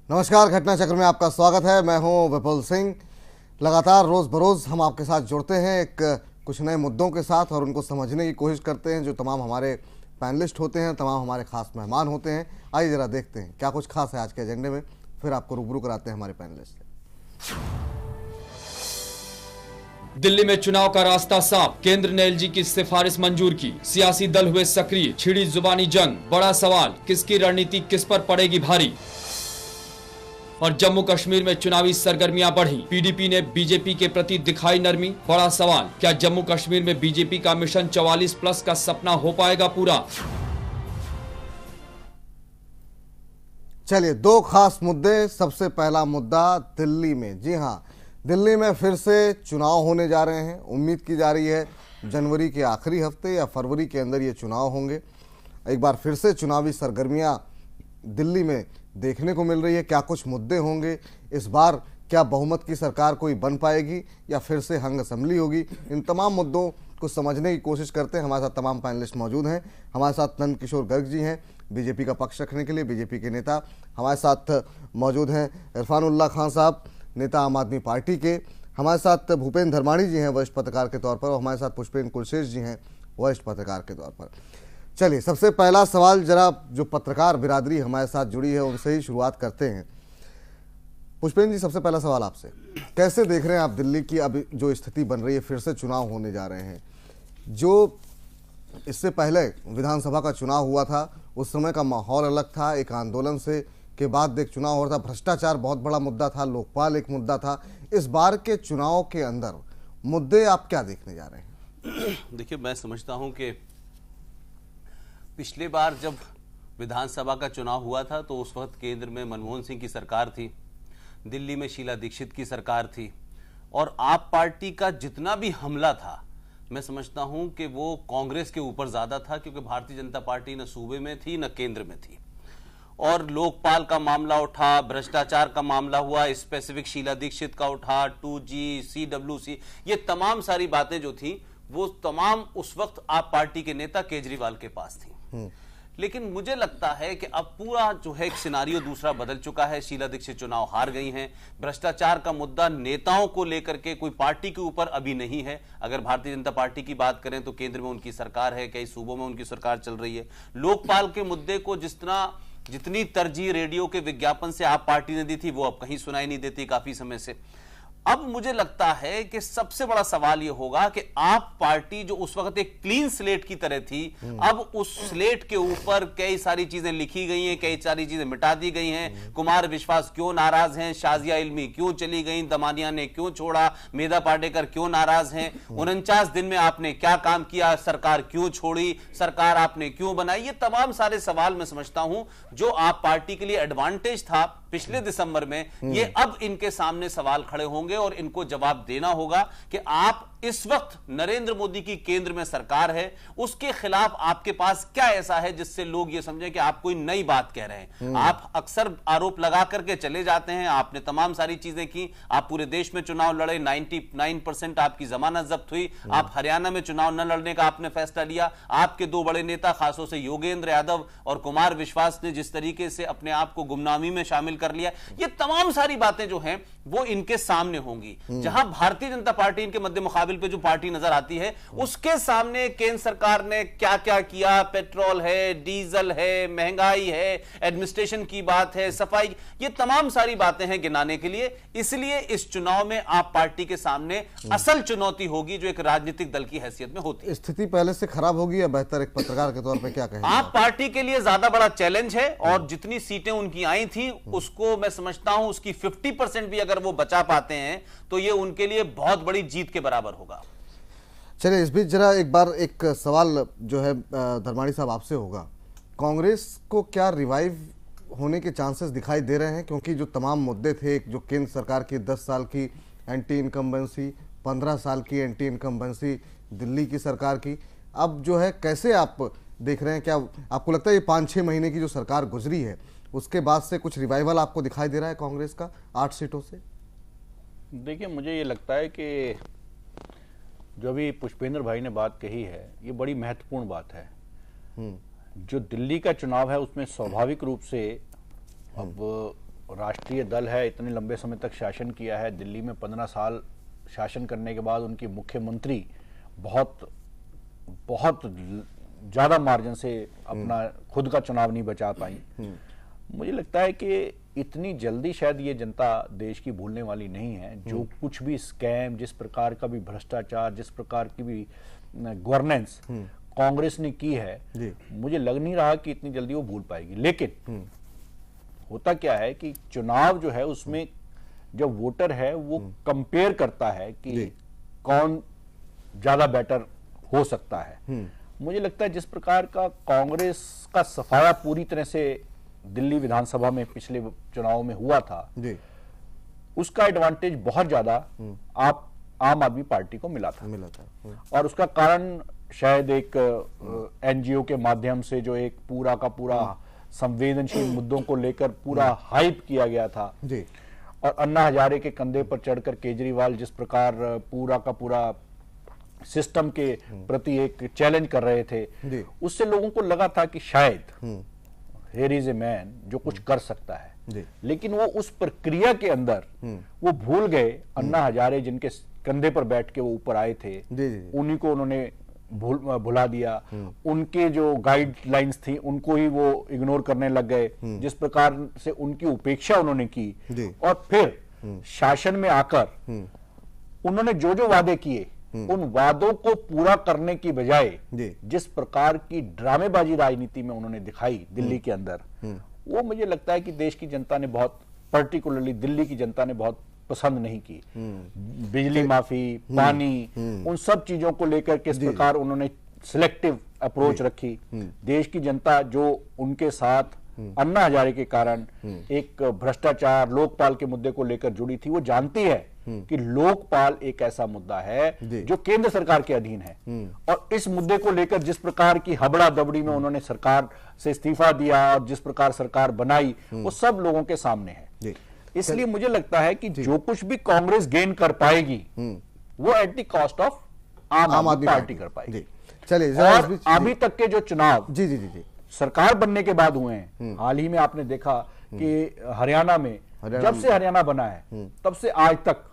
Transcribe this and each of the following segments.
नमस्कार, घटना चक्र में आपका स्वागत है। मैं हूं विपुल सिंह। लगातार रोज़ बरोज़ हम आपके साथ जुड़ते हैं कुछ नए मुद्दों के साथ और उनको समझने की कोशिश करते हैं। जो तमाम हमारे पैनलिस्ट होते हैं, तमाम हमारे खास मेहमान होते हैं। आइए ज़रा देखते हैं क्या कुछ खास है आज के एजेंडे में, फिर आपको रूबरू कराते हैं हमारे पैनलिस्ट से। दिल्ली में चुनाव का रास्ता साफ, केंद्र ने एलजी की सिफारिश मंजूर की। सियासी दल हुए सक्रिय, छिड़ी जुबानी जंग। बड़ा सवाल, किसकी रणनीति किस पर पड़ेगी भारी। और जम्मू कश्मीर में चुनावी सरगर्मियां बढ़ी, पीडीपी ने बीजेपी के प्रति दिखाई नरमी। बड़ा सवाल, क्या जम्मू कश्मीर में बीजेपी का मिशन 44+ का सपना हो पाएगा पूरा। चलिए, दो खास मुद्दे। सबसे पहला मुद्दा दिल्ली में। जी हाँ, दिल्ली में फिर से चुनाव होने जा रहे हैं। उम्मीद की जा रही है जनवरी के आखिरी हफ्ते या फरवरी के अंदर ये चुनाव होंगे। एक बार फिर से चुनावी सरगर्मियां दिल्ली में देखने को मिल रही है। क्या कुछ मुद्दे होंगे इस बार, क्या बहुमत की सरकार कोई बन पाएगी या फिर से हंग असेंबली होगी, इन तमाम मुद्दों को समझने की कोशिश करते हैं। हमारे साथ तमाम पैनलिस्ट मौजूद हैं। हमारे साथ नंद किशोर गर्ग जी हैं, बीजेपी का पक्ष रखने के लिए, बीजेपी के नेता। हमारे साथ मौजूद हैं इरफानुल्लाह खान साहब, नेता आम आदमी पार्टी के। हमारे साथ भूपेंद्र धर्माणी जी हैं, वरिष्ठ पत्रकार के तौर पर, और हमारे साथ पुष्पेंद्र कुलशेष जी हैं, वरिष्ठ पत्रकार के तौर पर। चलिए, सबसे पहला सवाल, जरा जो पत्रकार बिरादरी हमारे साथ जुड़ी है उनसे ही शुरुआत करते हैं। पुष्पेंद्र जी, सबसे पहला सवाल आपसे, कैसे देख रहे हैं आप दिल्ली की अब जो स्थिति बन रही है, फिर से चुनाव होने जा रहे हैं। जो इससे पहले विधानसभा का चुनाव हुआ था, उस समय का माहौल अलग था। एक आंदोलन से के बाद एक चुनाव हो रहा था, भ्रष्टाचार बहुत बड़ा मुद्दा था, लोकपाल एक मुद्दा था। इस बार के चुनाव के अंदर मुद्दे आप क्या देखने जा रहे हैं? देखिए, मैं समझता हूं कि पिछले बार जब विधानसभा का चुनाव हुआ था तो उस वक्त केंद्र में मनमोहन सिंह की सरकार थी, दिल्ली में शीला दीक्षित की सरकार थी, और आप पार्टी का जितना भी हमला था, मैं समझता हूं कि वो कांग्रेस के ऊपर ज्यादा था, क्योंकि भारतीय जनता पार्टी न सूबे में थी न केंद्र में थी। और लोकपाल का मामला उठा, भ्रष्टाचार का मामला हुआ, स्पेसिफिक शीला दीक्षित का उठा, 2G, CWC, ये तमाम सारी बातें जो थी वो तमाम उस वक्त आप पार्टी के नेता केजरीवाल के पास थी। लेकिन मुझे लगता है कि अब पूरा जो है एक सिनारियो दूसरा बदल चुका है। शीला दीक्षित चुनाव हार गई हैं। भ्रष्टाचार का मुद्दा नेताओं को लेकर के कोई पार्टी के ऊपर अभी नहीं है। अगर भारतीय जनता पार्टी की बात करें तो केंद्र में उनकी सरकार है, कई सूबों में उनकी सरकार चल रही है। लोकपाल के मुद्दे को जितनी तरजीह रेडियो के विज्ञापन से आप पार्टी ने दी थी, वो अब कहीं सुनाई नहीं देती काफी समय से। अब मुझे लगता है कि सबसे बड़ा सवाल यह होगा कि आप पार्टी जो उस वक्त एक क्लीन स्लेट की तरह थी, अब उस स्लेट के ऊपर कई सारी चीजें लिखी गई हैं, कई सारी चीजें मिटा दी गई हैं। कुमार विश्वास क्यों नाराज हैं, शाजिया इल्मी क्यों चली गई, दमानिया ने क्यों छोड़ा, मेधा पाटेकर क्यों नाराज हैं, 49 दिन में आपने क्या काम किया, सरकार क्यों छोड़ी, सरकार आपने क्यों बनाई। ये तमाम सारे सवाल मैं समझता हूं जो आप पार्टी के लिए एडवांटेज था पिछले दिसंबर में, ये अब इनके सामने सवाल खड़े होंगे और इनको जवाब देना होगा कि आप इस वक्त नरेंद्र मोदी की केंद्र में सरकार है, उसके खिलाफ आपके पास क्या ऐसा है जिससे लोग ये समझें कि आप कोई नई बात कह रहे हैं। आप अक्सर आरोप लगा करके चले जाते हैं, आपने तमाम सारी चीजें की, आप पूरे देश में चुनाव लड़े, 99% आपकी जमानत जब्त हुई, आप हरियाणा में चुनाव न लड़ने का आपने फैसला लिया। आपके दो बड़े नेता, खासतौर से योगेंद्र यादव और कुमार विश्वास ने जिस तरीके से अपने आप को गुमनामी में शामिल कर लिया, ये तमाम सारी बातें जो हैं वो इनके सामने होंगी। जहां भारतीय जनता पार्टी इनके मध्य मुकाबिल पे जो पार्टी नजर आती है, उसके सामने केंद्र सरकार ने क्या क्या किया, पेट्रोल है, डीजल है, महंगाई है, एडमिनिस्ट्रेशन की बात है, सफाई, ये तमाम सारी बातें हैं गिनाने के लिए। इसलिए इस चुनाव में आप पार्टी के सामने असल चुनौती होगी जो एक राजनीतिक दल की हैसियत में होती है। स्थिति पहले से खराब होगी या बेहतर, एक पत्रकार के तौर पर क्या कहेंगे आप? पार्टी के लिए ज्यादा बड़ा चैलेंज है, और जितनी सीटें उनकी आई थी उसको मैं समझता हूं उसकी 50% भी अगर वो बचा पाते हैं तो ये उनके लिए बहुत बड़ी जीत के बराबर होगा। चलिए, इस बीच जरा एक बार एक सवाल जो है धर्माणी साहब आपसे होगा। कांग्रेस को क्या रिवाइव होने के चांसेस दिखाई दे रहे हैं? क्योंकि जो तमाम मुद्दे थे, जो केंद्र सरकार की 10 साल की एंटी इनकम्बेंसी, 15 साल की एंटी इनकम्बेंसी दिल्ली की सरकार की, अब जो है कैसे आप देख रहे हैं? क्या आपको लगता है ये 5-6 महीने की जो सरकार गुजरी है उसके बाद से कुछ रिवाइवल आपको दिखाई दे रहा है कांग्रेस का 8 सीटों से? देखिए, मुझे ये लगता है कि जो अभी पुष्पेंद्र भाई ने बात कही है ये बड़ी महत्वपूर्ण बात है। जो दिल्ली का चुनाव है उसमें स्वाभाविक रूप से अब राष्ट्रीय दल है, इतने लंबे समय तक शासन किया है, दिल्ली में 15 साल शासन करने के बाद उनकी मुख्यमंत्री बहुत बहुत ज्यादा मार्जिन से अपना खुद का चुनाव नहीं बचा पाई। मुझे लगता है कि इतनी जल्दी शायद ये जनता देश की भूलने वाली नहीं है। जो कुछ भी स्कैम, जिस प्रकार का भी भ्रष्टाचार, जिस प्रकार की भी गवर्नेंस कांग्रेस ने की है, मुझे लग नहीं रहा कि इतनी जल्दी वो भूल पाएगी। लेकिन होता क्या है कि चुनाव जो है उसमें जब वोटर है वो कंपेयर करता है कि कौन ज्यादा बेटर हो सकता है। मुझे लगता है जिस प्रकार का कांग्रेस का सफाया पूरी तरह से दिल्ली विधानसभा में पिछले चुनाव में हुआ था, उसका एडवांटेज बहुत ज्यादा आम आदमी पार्टी को मिला था। और उसका कारण शायद एक एनजीओ के माध्यम से जो एक पूरा का पूरा संवेदनशील मुद्दों को लेकर पूरा हाइप किया गया था जी। और अन्ना हजारे के कंधे पर चढ़कर केजरीवाल जिस प्रकार पूरा का पूरा सिस्टम के प्रति एक चैलेंज कर रहे थे, उससे लोगों को लगा था कि शायद हियर इज ए मैन जो कुछ कर सकता है। लेकिन वो उस प्रक्रिया के अंदर वो भूल गए अन्ना हजारे जिनके कंधे पर बैठ के वो ऊपर आए थे, उन्हीं को उन्होंने भुला दिया। उनके जो गाइडलाइंस थी उनको ही वो इग्नोर करने लग गए, जिस प्रकार से उनकी उपेक्षा उन्होंने की। और फिर शासन में आकर उन्होंने जो जो वादे किए उन वादों को पूरा करने की बजाय जिस प्रकार की ड्रामेबाजी राजनीति में उन्होंने दिखाई दिल्ली के अंदर, वो मुझे लगता है कि देश की जनता ने बहुत, पर्टिकुलरली दिल्ली की जनता ने बहुत पसंद नहीं की। बिजली माफी, पानी, उन सब चीजों को लेकर किस प्रकार उन्होंने सिलेक्टिव अप्रोच रखी। देश की जनता जो उनके साथ अन्ना हजारे के कारण एक भ्रष्टाचार, लोकपाल के मुद्दे को लेकर जुड़ी थी, वो जानती है कि लोकपाल एक ऐसा मुद्दा है जो केंद्र सरकार के अधीन है। और इस मुद्दे को लेकर जिस प्रकार की हबड़ा दबड़ी में उन्होंने सरकार से इस्तीफा दिया और जिस प्रकार सरकार बनाई, वो सब लोगों के सामने है। इसलिए मुझे लगता है कि जो कुछ भी कांग्रेस गेन कर पाएगी वो एट द कॉस्ट ऑफ आम आदमी पार्टी कर पाएगी। चलिए, और अभी तक के जो चुनाव जी सरकार बनने के बाद हुए हैं, हाल ही में आपने देखा कि हरियाणा में जब से हरियाणा बना है तब से आज तक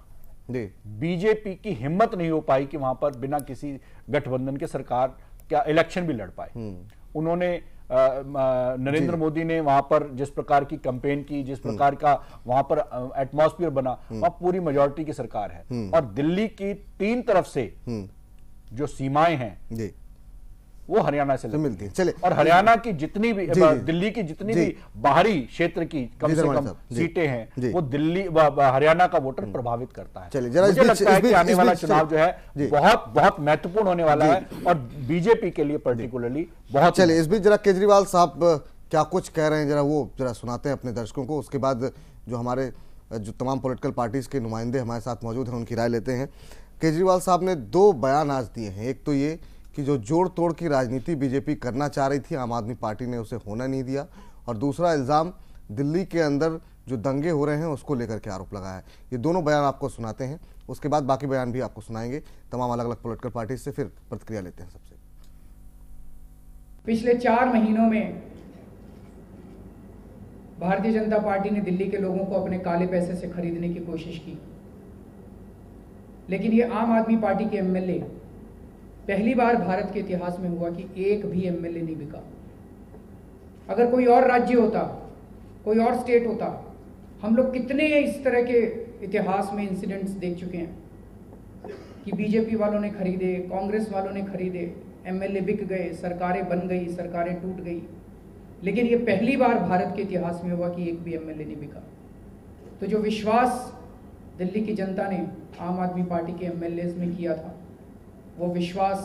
बीजेपी की हिम्मत नहीं हो पाई कि वहां पर बिना किसी गठबंधन के सरकार क्या इलेक्शन भी लड़ पाए। उन्होंने नरेंद्र मोदी ने वहां पर जिस प्रकार की कैंपेन की, जिस प्रकार का वहां पर एटमॉस्फेयर बना, वहां पूरी मेजॉरिटी की सरकार है। और दिल्ली की 3 तरफ से जो सीमाएं हैं वो हरियाणा से मिलती है। चलिए, और हरियाणा की जितनी भी दिल्ली की जितनी भी बाहरी क्षेत्र की कम से कम सीटें हैं वो दिल्ली हरियाणा का वोटर प्रभावित करता है। चलिए, मुझे लगता है कि आने वाला चुनाव जो है बहुत बहुत महत्वपूर्ण होने वाला है और बीजेपी के लिए पर्टिकुलरली बहुत। चलिए, इस बीच जरा केजरीवाल साहब क्या कुछ कह रहे हैं जरा वो जरा सुनाते हैं अपने दर्शकों को, उसके बाद जो हमारे जो तमाम पॉलिटिकल पार्टीज के नुमाइंदे हमारे साथ मौजूद हैं उनकी राय लेते हैं। केजरीवाल साहब ने 2 बयान आज दिए हैं। एक तो ये कि जो जोड़ तोड़ की राजनीति बीजेपी करना चाह रही थी, आम आदमी पार्टी ने उसे होना नहीं दिया, और दूसरा इल्ज़ाम दिल्ली के अंदर जो दंगे हो रहे हैं उसको लेकर के आरोप लगाया है। ये दोनों बयान आपको सुनाते हैं, उसके बाद बाकी बयान भी आपको सुनाएंगे तमाम अलग अलग पॉलिटिकल पार्टी से, फिर प्रतिक्रिया लेते हैं सबसे। पिछले 4 महीनों में भारतीय जनता पार्टी ने दिल्ली के लोगों को अपने काले पैसे से खरीदने की कोशिश की, लेकिन ये आम आदमी पार्टी के एमएलए, पहली बार भारत के इतिहास में हुआ कि एक भी एमएलए नहीं बिका। अगर कोई और राज्य होता, कोई और स्टेट होता, हम लोग कितने इस तरह के इतिहास में इंसिडेंट्स देख चुके हैं कि बीजेपी वालों ने खरीदे, कांग्रेस वालों ने खरीदे, एमएलए बिक गए, सरकारें बन गई, सरकारें टूट गई। लेकिन ये पहली बार भारत के इतिहास में हुआ कि एक भी एमएलए नहीं बिका। तो जो विश्वास दिल्ली की जनता ने आम आदमी पार्टी के एमएलएज में किया था, वो विश्वास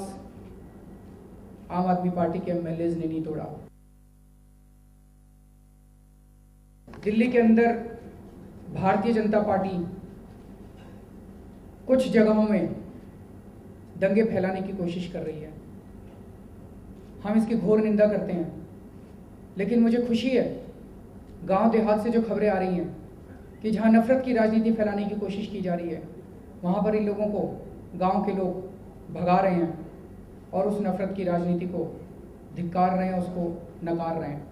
आम आदमी पार्टी के एमएलएज ने नहीं तोड़ा। दिल्ली के अंदर भारतीय जनता पार्टी कुछ जगहों में दंगे फैलाने की कोशिश कर रही है। हम इसकी घोर निंदा करते हैं, लेकिन मुझे खुशी है गांव देहात से जो खबरें आ रही हैं कि जहां नफरत की राजनीति फैलाने की कोशिश की जा रही है, वहां पर इन लोगों को गांव के लोग भगा रहे हैं और उस नफरत की राजनीति को धिक्कार रहे हैं, उसको नकार रहे हैं।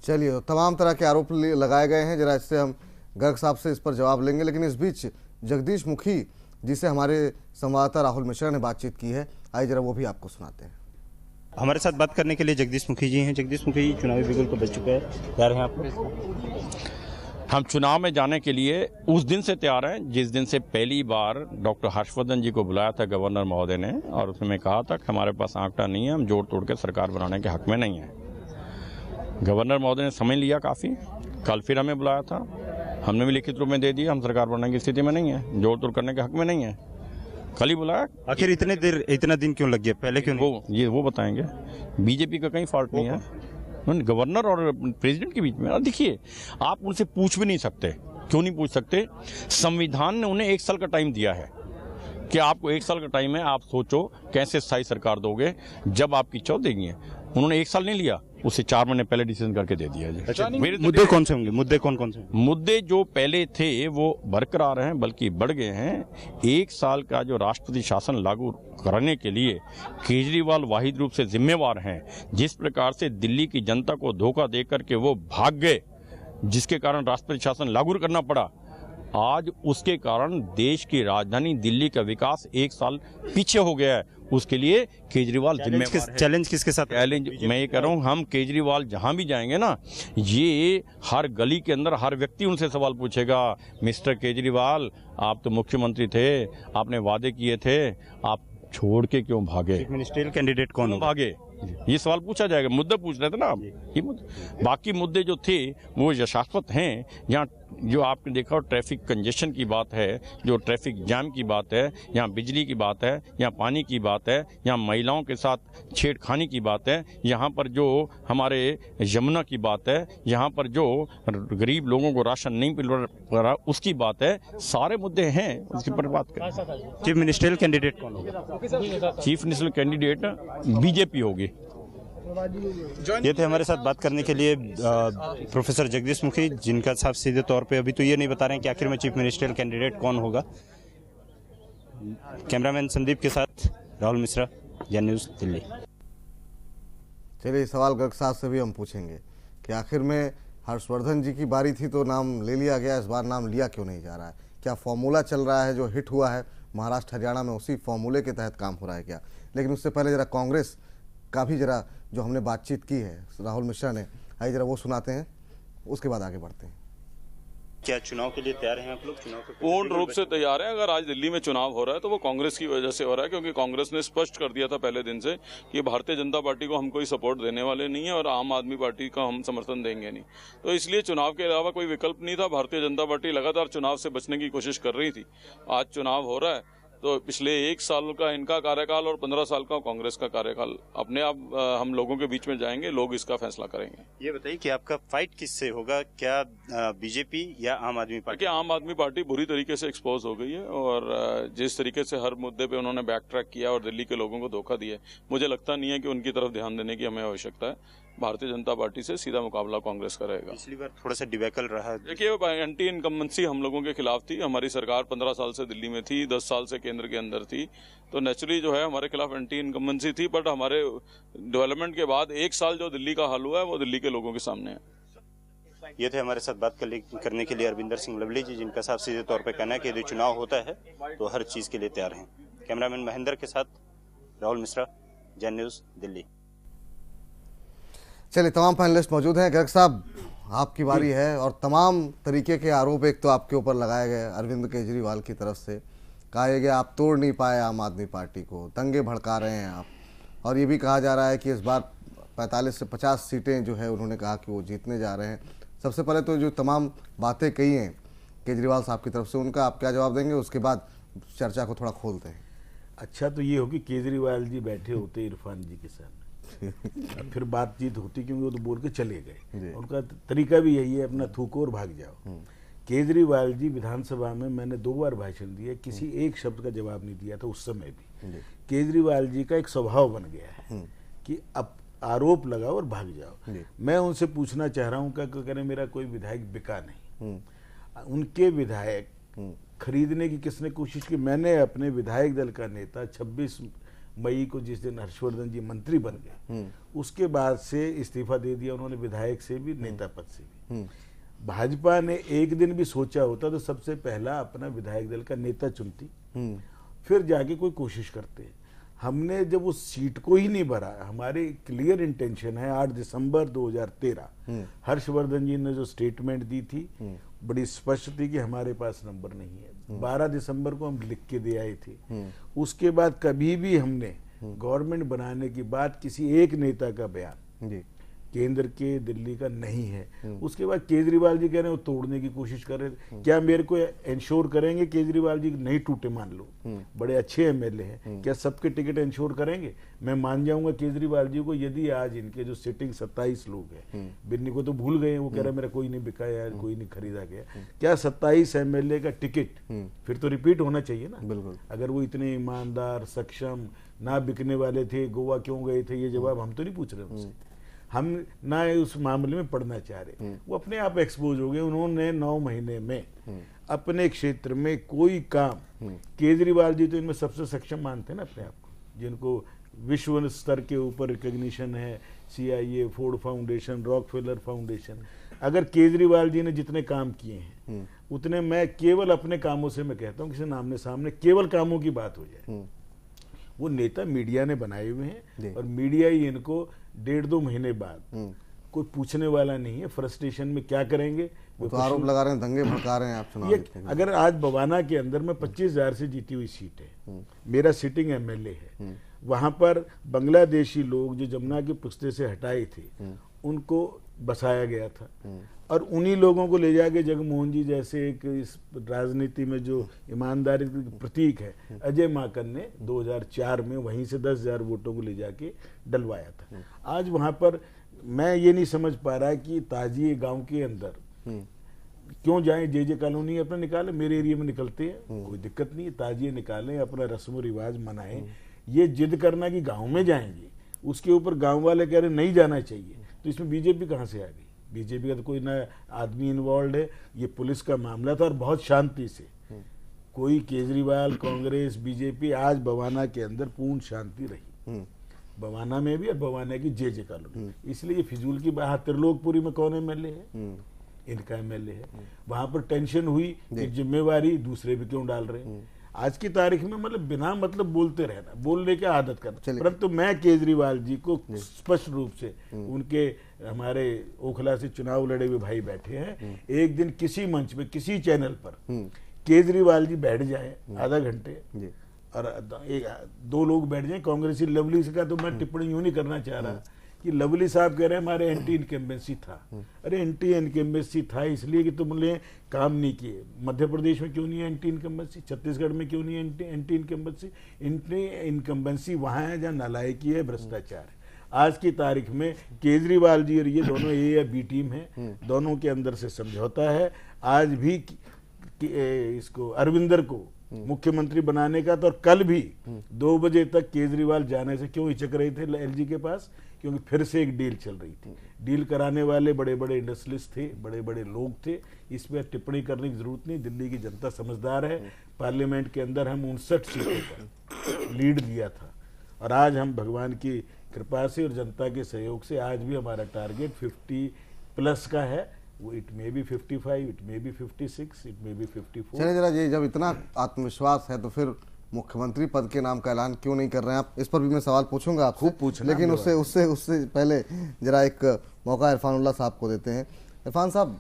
चलिए, तो तमाम तरह के आरोप लगाए गए हैं। जरा इससे हम गर्ग साहब से इस पर जवाब लेंगे, लेकिन इस बीच जगदीश मुखी जिसे हमारे संवाददाता राहुल मिश्रा ने बातचीत की है, आइए जरा वो भी आपको सुनाते हैं। हमारे साथ बात करने के लिए जगदीश मुखी जी हैं। जगदीश मुखी जी, चुनावी बिगुल को बच चुका है, तैयार हैं आप? हम चुनाव में जाने के लिए उस दिन से तैयार हैं जिस दिन से पहली बार डॉक्टर हर्षवर्धन जी को बुलाया था गवर्नर महोदय ने, और उसमें कहा था कि हमारे पास आंकड़ा नहीं है, हम जोड़ तोड़ के सरकार बनाने के हक में नहीं है। गवर्नर महोदय ने समय लिया काफ़ी, कल फिर हमें बुलाया था, हमने भी लिखित रूप में दे दिया हम सरकार बनाने की स्थिति में नहीं है, जोड़ तोड़ करने के हक में नहीं है। कल ही बुलाया। आखिर इतना दिन क्यों लग गया, पहले क्यों नहीं? वो बताएंगे। बीजेपी का कहीं फॉल्ट नहीं है गवर्नर और प्रेसिडेंट के बीच में। देखिए, आप उनसे पूछ भी नहीं सकते। क्यों नहीं पूछ सकते? संविधान ने उन्हें 1 साल का टाइम दिया है कि आपको 1 साल का टाइम है, आप सोचो कैसे स्थायी सरकार दोगे जब आपकी 14 देगी है। उन्होंने 1 साल नहीं लिया, उसे 4 महीने पहले डिसीजन करके दे दिया जी। अच्छा, मुद्दे कौन से होंगे? मुद्दे कौन कौन से? मुद्दे जो पहले थे वो बरकरार हैं, बल्कि बढ़ गए हैं। 1 साल का जो राष्ट्रपति शासन लागू करने के लिए केजरीवाल वाहिद रूप से जिम्मेवार हैं। जिस प्रकार से दिल्ली की जनता को धोखा दे करके वो भाग गए, जिसके कारण राष्ट्रपति शासन लागू करना पड़ा, आज उसके कारण देश की राजधानी दिल्ली का विकास 1 साल पीछे हो गया है। उसके लिए केजरीवाल जिम्मेवार है। चैलेंज किसके साथ? चैलेंज मैं ये कह रहा हूँ, हम केजरीवाल जहां भी जाएंगे ना, ये हर गली के अंदर हर व्यक्ति उनसे सवाल पूछेगा, मिस्टर केजरीवाल आप तो मुख्यमंत्री थे, आपने वादे किए थे, आप छोड़ के क्यों भागे? मिनिस्ट्रियल कैंडिडेट कौन भागे? ये सवाल पूछा जाएगा। मुद्दे पूछ रहे थे ना आप, ये मुद्दे। बाकी मुद्दे जो थे वो यथार्थवत हैं। यहाँ जो आपने देखा ट्रैफिक कंजेशन की बात है, जो ट्रैफिक जाम की बात है, यहाँ बिजली की बात है, यहाँ पानी की बात है, यहाँ महिलाओं के साथ छेड़खानी की बात है, यहाँ पर जो हमारे यमुना की बात है, यहाँ पर जो गरीब लोगों को राशन नहीं मिल रहा उसकी बात है। सारे मुद्दे हैं, उसके पर बात करें। चीफ मिनिस्ट्रियल कैंडिडेट कौन होगा? चीफ मिनिस्टर कैंडिडेट बीजेपी होगी। ये थे हमारे साथ बात करने के लिए प्रोफेसर जगदीश मुखी, जिनका साफ सीधे तौर पे अभी तो ये नहीं बता रहे हैं कि आखिर में चीफ मिनिस्ट्रियल कैंडिडेट कौन होगा। कैमरामैन संदीप के साथ राहुल मिश्रा, जन न्यूज़, दिल्ली। चलिए, सवाल गर्ग साहब से भी हम पूछेंगे कि आखिर में हर्षवर्धन जी की बारी थी तो नाम ले लिया गया, इस बार नाम लिया क्यों नहीं जा रहा है? क्या फॉर्मूला चल रहा है जो हिट हुआ है महाराष्ट्र हरियाणा में, उसी फॉर्मूले के तहत काम हो रहा है क्या? लेकिन उससे पहले जरा कांग्रेस का भी जरा जो हमने बातचीत की है राहुल मिश्रा ने, आइए जरा वो सुनाते हैं, उसके बाद आगे बढ़ते हैं। क्या चुनाव के लिए तैयार हैं आप लोग? चुनाव के पूर्ण रूप से तैयार है। अगर आज दिल्ली में चुनाव हो रहा है तो वो कांग्रेस की वजह से हो रहा है, क्योंकि कांग्रेस ने स्पष्ट कर दिया था पहले दिन से कि भारतीय जनता पार्टी को हम कोई सपोर्ट देने वाले नहीं है और आम आदमी पार्टी का हम समर्थन देंगे नहीं। तो इसलिए चुनाव के अलावा कोई विकल्प नहीं था। भारतीय जनता पार्टी लगातार चुनाव से बचने की कोशिश कर रही थी। आज चुनाव हो रहा है तो पिछले 1 साल का इनका कार्यकाल और 15 साल का कांग्रेस का कार्यकाल अपने आप हम लोगों के बीच में जाएंगे, लोग इसका फैसला करेंगे। ये बताइए कि आपका फाइट किससे होगा? क्या बीजेपी या आम आदमी पार्टी? आम आदमी पार्टी बुरी तरीके से एक्सपोज हो गई है और जिस तरीके से हर मुद्दे पे उन्होंने बैक ट्रैक किया और दिल्ली के लोगों को धोखा दिया, मुझे लगता नहीं है कि उनकी तरफ ध्यान देने की हमें आवश्यकता है। भारतीय जनता पार्टी से सीधा मुकाबला कांग्रेस का रहेगा। पिछली बार थोड़ा सा डिबैकल रहा। देखिए, एंटी इनकम्बेंसी हम लोगों के खिलाफ थी। हमारी सरकार 15 साल से दिल्ली में थी, 10 साल से केंद्र के अंदर थी, तो नेचुरली जो है हमारे खिलाफ एंटी इनकम्बेंसी थी। बट हमारे डेवलपमेंट के बाद 1 साल जो दिल्ली का हाल हुआ है वो दिल्ली के लोगों के सामने है। ये थे हमारे साथ बात करने के लिए अरविंदर सिंह लवली जी, जिनका साफ सीधे तौर पर कहना है कि यदि चुनाव होता है तो हर चीज के लिए तैयार हैं। कैमरामैन महेंद्र के साथ राहुल मिश्रा, जन न्यूज़, दिल्ली। चलिए, तमाम पैनलिस्ट मौजूद हैं। गर्ग साहब, आपकी बारी है और तमाम तरीके के आरोप एक तो आपके ऊपर लगाए गए अरविंद केजरीवाल की तरफ से, कहा गया आप तोड़ नहीं पाए आम आदमी पार्टी को, दंगे भड़का रहे हैं आप, और ये भी कहा जा रहा है कि इस बार 45 से 50 सीटें जो है उन्होंने कहा कि वो जीतने जा रहे हैं। सबसे पहले तो जो तमाम बातें कही हैं केजरीवाल साहब की तरफ से, उनका आप क्या जवाब देंगे? उसके बाद चर्चा को थोड़ा खोलते हैं। अच्छा, तो ये होगी केजरीवाल जी बैठे होते इरफान जी के सामने फिर बातचीत होती, क्योंकि वो तो बोल के चले गए। उनका तरीका भी यही है, अपना थूको और भाग जाओ। केजरीवाल जी विधानसभा में मैंने 2 बार भाषण दिया, किसी एक शब्द का जवाब नहीं दिया था उस समय भी। केजरीवाल जी का एक स्वभाव बन गया है कि अब आरोप लगाओ और भाग जाओ। मैं उनसे पूछना चाह रहा हूँ, क्या करें, मेरा कोई विधायक बिका नहीं, उनके विधायक खरीदने की किसने कोशिश की? मैंने अपने विधायक दल का नेता 26 मई को जिस दिन हर्षवर्धन जी मंत्री बन गए, उसके बाद से इस्तीफा दे दिया उन्होंने, विधायक से भी, नेता पद से भी। भाजपा ने एक दिन भी सोचा होता तो सबसे पहला अपना विधायक दल का नेता चुनती, फिर जाके कोई कोशिश करते। हमने जब उस सीट को ही नहीं भरा, हमारी क्लियर इंटेंशन है 8 दिसंबर 2013 हर्षवर्धन जी ने जो स्टेटमेंट दी थी बड़ी स्पष्ट थी कि हमारे पास नंबर नहीं है। 12 दिसंबर को हम लिख के दे आए थे। उसके बाद कभी भी हमने गवर्नमेंट बनाने की बात किसी एक नेता का बयान केंद्र के, दिल्ली का नहीं है। उसके बाद केजरीवाल जी कह रहे हैं वो तोड़ने की कोशिश कर रहे हैं। क्या मेरे को इंश्योर करेंगे केजरीवाल जी नहीं टूटे? मान लो बड़े अच्छे एमएलए हैं, क्या सबके टिकट इंश्योर करेंगे? मैं मान जाऊंगा केजरीवाल जी को यदि आज इनके जो सिटिंग 27 लोग हैं, बिन्नी को तो भूल गए, वो कह रहे मेरा कोई नहीं बिका यार, कोई नहीं खरीदा गया। क्या 27 एमएलए का टिकट फिर तो रिपीट होना चाहिए ना? बिल्कुल। अगर वो इतने ईमानदार, सक्षम, ना बिकने वाले थे, गोवा क्यों गए थे, ये जवाब हम तो नहीं पूछ रहे उनसे। हम ना उस मामले में पढ़ना चाह रहे। वो अपने आप एक्सपोज हो गए। उन्होंने 9 महीने में अपने क्षेत्र में कोई काम, केजरीवाल जी तो इनमें सबसे सक्षम मानते हैं ना अपने आप को, जिनको विश्व स्तर के ऊपर रिकॉग्निशन है, CIA, Ford foundation, Rockefeller foundation. अगर केजरीवाल जी ने जितने काम किए हैं उतने, मैं केवल अपने कामों से मैं कहता हूँ, किसी आमने सामने केवल कामों की बात हो जाए, वो नेता मीडिया ने बनाए हुए हैं और मीडिया ही इनको 1.5-2 महीने बाद, कोई पूछने वाला नहीं है फ्रस्ट्रेशन में क्या करेंगे। वो तो आरोप लगा रहे हैं, दंगे भड़का रहे हैं आप चुनाव ये। अगर आज बवाना के अंदर में 25,000 से जीती हुई सीट है, मेरा सिटिंग एमएलए है, वहां पर बांग्लादेशी लोग जो जमुना के पुश्ते से हटाए थे उनको बसाया गया था, और उन्हीं लोगों को ले जाके जगमोहन जी जैसे एक इस राजनीति में जो ईमानदारी के प्रतीक है, अजय माकन ने 2004 में वहीं से 10,000 वोटों को ले जाके डलवाया था। आज वहां पर मैं ये नहीं समझ पा रहा कि ताजिए गांव के अंदर क्यों जाएं, जे कॉलोनी अपना निकालें, मेरे एरिया में निकलते हैं, कोई दिक्कत नहीं है, ताजिए निकालें, अपना रस्म रिवाज मनाएं। ये जिद करना कि गाँव में जाएंगे, उसके ऊपर गाँव वाले कह रहे नहीं जाना चाहिए, तो इसमें बीजेपी कहाँ से आ गई? बीजेपी का तो कोई ना आदमी इन्वॉल्व है। ये पुलिस का मामला था और बहुत शांति से, कोई केजरीवाल, कांग्रेस, बीजेपी, आज बवाना के अंदर पूर्ण शांति रही, बवाना में भी और बवाना की जे कॉलोनी। इसलिए ये फिजूल की बात। त्रिलोकपुरी में कौन एमएलए है? इनका एमएलए है। वहां पर टेंशन हुई कि जिम्मेवारी दूसरे भी क्यों डाल रहे हैं। आज की तारीख में मतलब बिना मतलब बोलते रहना, बोलने की आदत करना। परंतु मैं केजरीवाल जी को स्पष्ट रूप से, उनके हमारे ओखला से चुनाव लड़े हुए भाई बैठे हैं, एक दिन किसी मंच पे, किसी चैनल पर केजरीवाल जी बैठ जाए आधा घंटे और 2 लोग बैठ जाए कांग्रेसी। लवली का तो मैं टिप्पणी यूं नहीं करना चाह रहा कि लवली साहब कह रहे हैं हमारे एंटी इनकम्बेंसी था। अरे एंटी इनकम्बेंसी था इसलिए कि तुमने काम नहीं किए। मध्य प्रदेश में क्यों नहीं है एंटी इनकम्बेंसी? छत्तीसगढ़ में क्यों नहीं है एंटी इनकम्बेंसी? एंटी इनकम्बेंसी वहां है जहां नालायकी है, भ्रष्टाचार है। आज की तारीख में केजरीवाल जी और ये दोनों ए या बी टीम है, दोनों के अंदर से समझौता है। आज भी इसको अरविंदर को मुख्यमंत्री बनाने का, तो और कल भी 2 बजे तक केजरीवाल जाने से क्यों हिचक रहे थे एलजी के पास? क्योंकि फिर से एक डील चल रही थी। डील कराने वाले बड़े बड़े इंडस्ट्रियलिस्ट थे, बड़े बड़े लोग थे। इस पर टिप्पणी करने की जरूरत नहीं। दिल्ली की जनता समझदार है। पार्लियामेंट के अंदर हम 59 सीटों पर लीड दिया था और आज हम भगवान की कृपा से और जनता के सहयोग से आज भी हमारा टारगेट 50+ का है। वो it may be 55, it may be 56, it may be 54। चलिए जरा, ये जब इतना आत्मविश्वास है तो फिर मुख्यमंत्री पद के नाम का ऐलान क्यों नहीं कर रहे हैं आप? इस पर भी मैं सवाल पूछूंगा आपसे, खूब पूछना, लेकिन उससे पहले जरा एक मौका इरफानुल्लाह साहब को देते हैं। इरफान साहब,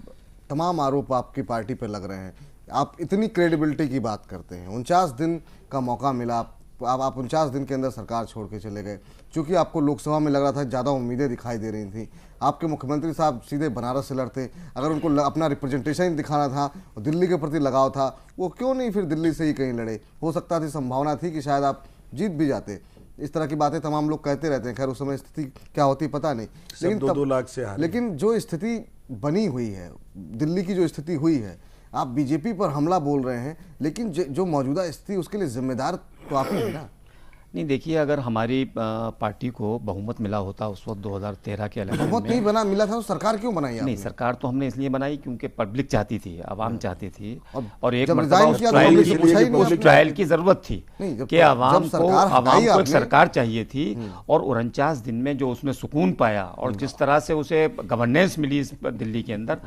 तमाम आरोप आपकी पार्टी पर लग रहे हैं। आप इतनी क्रेडिबिलिटी की बात करते हैं, 49 दिन का मौका मिला, आप 49 दिन के अंदर सरकार छोड़ के चले गए। चूंकि आपको लोकसभा में लग रहा था ज़्यादा उम्मीदें दिखाई दे रही थी। आपके मुख्यमंत्री साहब सीधे बनारस से लड़ते, अगर उनको अपना रिप्रेजेंटेशन दिखाना था, दिल्ली के प्रति लगाव था, वो क्यों नहीं फिर दिल्ली से ही कहीं लड़े? हो सकता थी, संभावना थी कि शायद आप जीत भी जाते। इस तरह की बातें तमाम लोग कहते रहते हैं। खैर उस समय स्थिति क्या होती पता नहीं, लेकिन 2-2 लाख से हारे। लेकिन जो स्थिति बनी हुई है, दिल्ली की जो स्थिति हुई है, आप बीजेपी पर हमला बोल रहे हैं, लेकिन जो मौजूदा स्थिति उसके लिए जिम्मेदार तो आप ही है ना? नहीं, देखिए, अगर हमारी पार्टी को बहुमत मिला होता उस वक्त 2013 के इलेक्शन बहुमत नहीं बना मिला था तो सरकार क्यों बनाई आपने? नहीं, सरकार तो हमने इसलिए बनाई क्योंकि पब्लिक चाहती थी, आवाम चाहती थी, और एक जब मर्तबा रिजाइन उस किया तो ट्रायल पब्लिक से पूछा ही नहीं उस आपने। ट्रायल की जरूरत थी नहीं, जब- कि आवाम जब को सरकार हटाई एक आपने- सरकार चाहिए थी, और 49 दिन में जो उसने सुकून पाया और जिस तरह से उसे गवर्नेंस मिली इस दिल्ली के अंदर,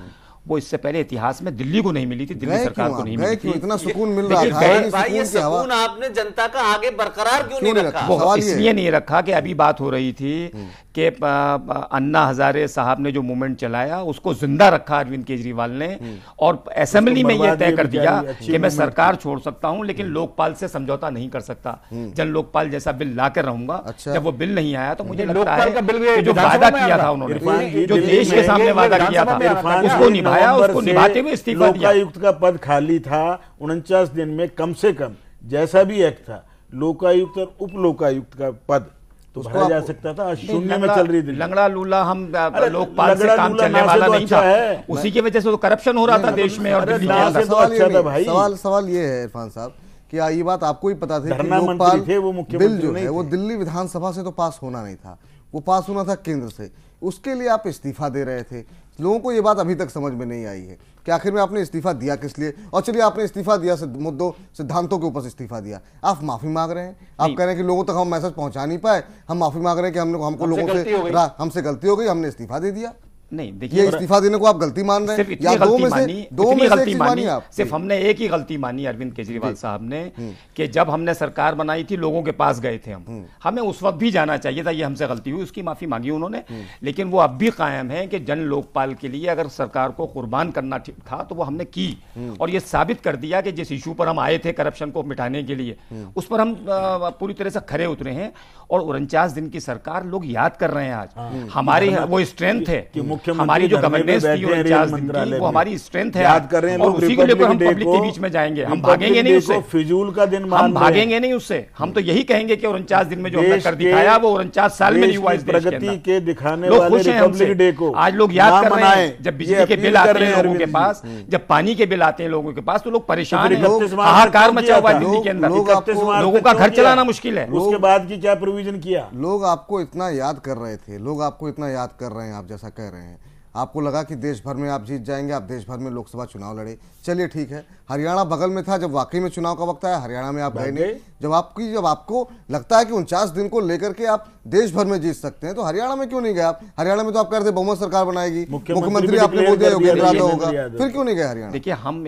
वो इससे पहले इतिहास में दिल्ली को नहीं मिली थी, दिल्ली गए सरकार क्यों को आप? नहीं गए मिली क्यों? थी। इतना सुकून मिल रहा लेकिन था, गए- इतनी भाई ये सुकून की हवा सुकून आपने जनता का आगे बरकरार क्यों नहीं क्यों नहीं रखा? रखा? वो सवाल ये इसलिए है। नहीं रखा कि अभी बात हो रही थी कि अन्ना हजारे साहब ने जो मूवमेंट चलाया उसको जिंदा रखा अरविंद केजरीवाल ने, और असेंबली में बर्बाद यह तय किया कर दिया बेचारी, अच्छी कि मैं मूवमेंट सरकार छोड़ सकता हूं लेकिन लोकपाल से समझौता नहीं कर सकता, जन लोकपाल जैसा बिल ला कर रहूंगा। अच्छा। जब वो बिल नहीं आया तो मुझे लगता लोकपाल है का बिल भी कि जो विधानसभा वादा में किया आ था रहा। उन्होंने, इरफान जी, जो दिल्ली देश के में सामने वादा किया विधानसभा में आ था रहा था। उसको निभाया, नवंबर उसको से निभाते हुए इस्तीफा दिया। लोकायुक्त का पद खाली था 49 दिन में, कम से कम जैसा भी एक्ट था लोकायुक्त और उप लोकायुक्त का पद तो उसको भरा जा आप- सकता था। शून्य में चल रही दिल्ली। लंगड़ा लूला हम अरे लोकपाल से लंगड़ा काम लूला चलने ना से वाला तो नहीं अच्छा था, है। उसी की वजह से तो करप्शन हो रहा था देश में और अरे दिल्ली के ना अंदर। से तो अच्छा था भाई। सवाल ये है इरफान साहब कि ये बात आपको ही पता थी कि धरना लोकपाल मंत्री थे, वो मुख्यमंत्री बिल जो नहीं है वो थे। दिल्ली विधानसभा से तो पास होना नहीं था, वो पास होना था केंद्र से। उसके लिए आप इस्तीफा दे रहे थे। लोगों को ये बात अभी तक समझ में नहीं आई है कि आखिर में आपने इस्तीफा दिया किस लिए। और चलिए, आपने इस्तीफा दिया मुद्दों सिद्धांतों के ऊपर से इस्तीफा दिया, आप माफी मांग रहे हैं, आप कह रहे हैं कि लोगों तक हम मैसेज पहुंचा नहीं पाए, हम माफी मांग रहे हैं कि हमको हमसे लोगों गलती हो गई। हमसे गलती हो गई, हमने इस्तीफा दे दिया। नहीं, ये देखिए, इस्तीफा देने को आप गलती मान रहे सिर्फ हैं इतनी या दो गलती में से मानी, दो इतनी में से एक गलती चीज मानी मानी आप? सिर्फ हमने एक ही गलती मानी अरविंद केजरीवाल साहब ने कि जब हमने सरकार बनाई थी लोगों के पास गए थे हम, हमें उस वक्त भी जाना चाहिए था, ये हमसे गलती हुई, उसकी माफी मांगी उन्होंने। लेकिन वो अब भी कायम है कि जन लोकपाल के लिए अगर सरकार को कुर्बान करना ठीक था तो वो हमने की, और ये साबित कर दिया कि जिस इशू पर हम आए थे करप्शन को मिटाने के लिए, उस पर हम पूरी तरह से खरे उतरे हैं। और 49 दिन की सरकार लोग याद कर रहे हैं आज। हमारी वो स्ट्रेंथ है कि मुख्यमंत्री हमारी जो धरने पे गवर्नेंस थी बैठे हैं 49 रेल दिन मंत्रालय की, वो में। हमारी स्ट्रेंथ है याद कर रहे हैं और लोग उसी के लिए हम रिपब्लिक पब्लिक डे के को, बीच में जाएंगे, हम रिपब्लिक भागेंगे नहीं डे उससे, को फिजूल का दिन मान हम रहे हैं। भागेंगे नहीं उससे। हम तो यही कहेंगे कि 49 दिन में जो हमने देश कर के- दिखाया वो 49 साल में नहीं देश हुआ की इस देश के प्रगति अंदर। के दिखाने लोग वाले खुश हैं रिपब्लिक हमसे। डे को आज लोग याद ना कर रहे मनाएं। हैं, जब ये बिजली के अपील बिल कर आते रहे हैं हैं लोगों के अरविंद पास, जब पानी के बिल आते हैं लोगों के पास, तो लोग परेशान तो हैं, 31 मार्च हाहाकार तक मचा हुआ है क्यों दिल्ली के अंदर। लोग 31 आपको- मार्च लोगों तक का क्यों घर किया? चलाना मुश्किल है। उसके बाद की क्या प्रोविजन किया? लोग आपको इतना याद कर रहे थे, लोग आपको इतना याद कर रहे हैं, आप जैसा कह रहे हैं, आपको लगा कि देश भर में आप जीत जाएंगे, आप देश भर में लोकसभा चुनाव लड़े। चलिए ठीक है, हरियाणा बगल में था, जब वाकई में चुनाव का वक्त आया हरियाणा में आप गए नहीं। जब आपको लगता है कि 49 दिन को लेकर के आप देश भर में जीत सकते हैं तो हरियाणा में क्यों नहीं गए आप? हरियाणा में तो आप कह रहे थे बहुमत सरकार बनाएगी, मुख्यमंत्री आपने बोल दिया योगेंद्र यादव होगा, फिर क्यों नहीं गए हरियाणा? देखिए, हम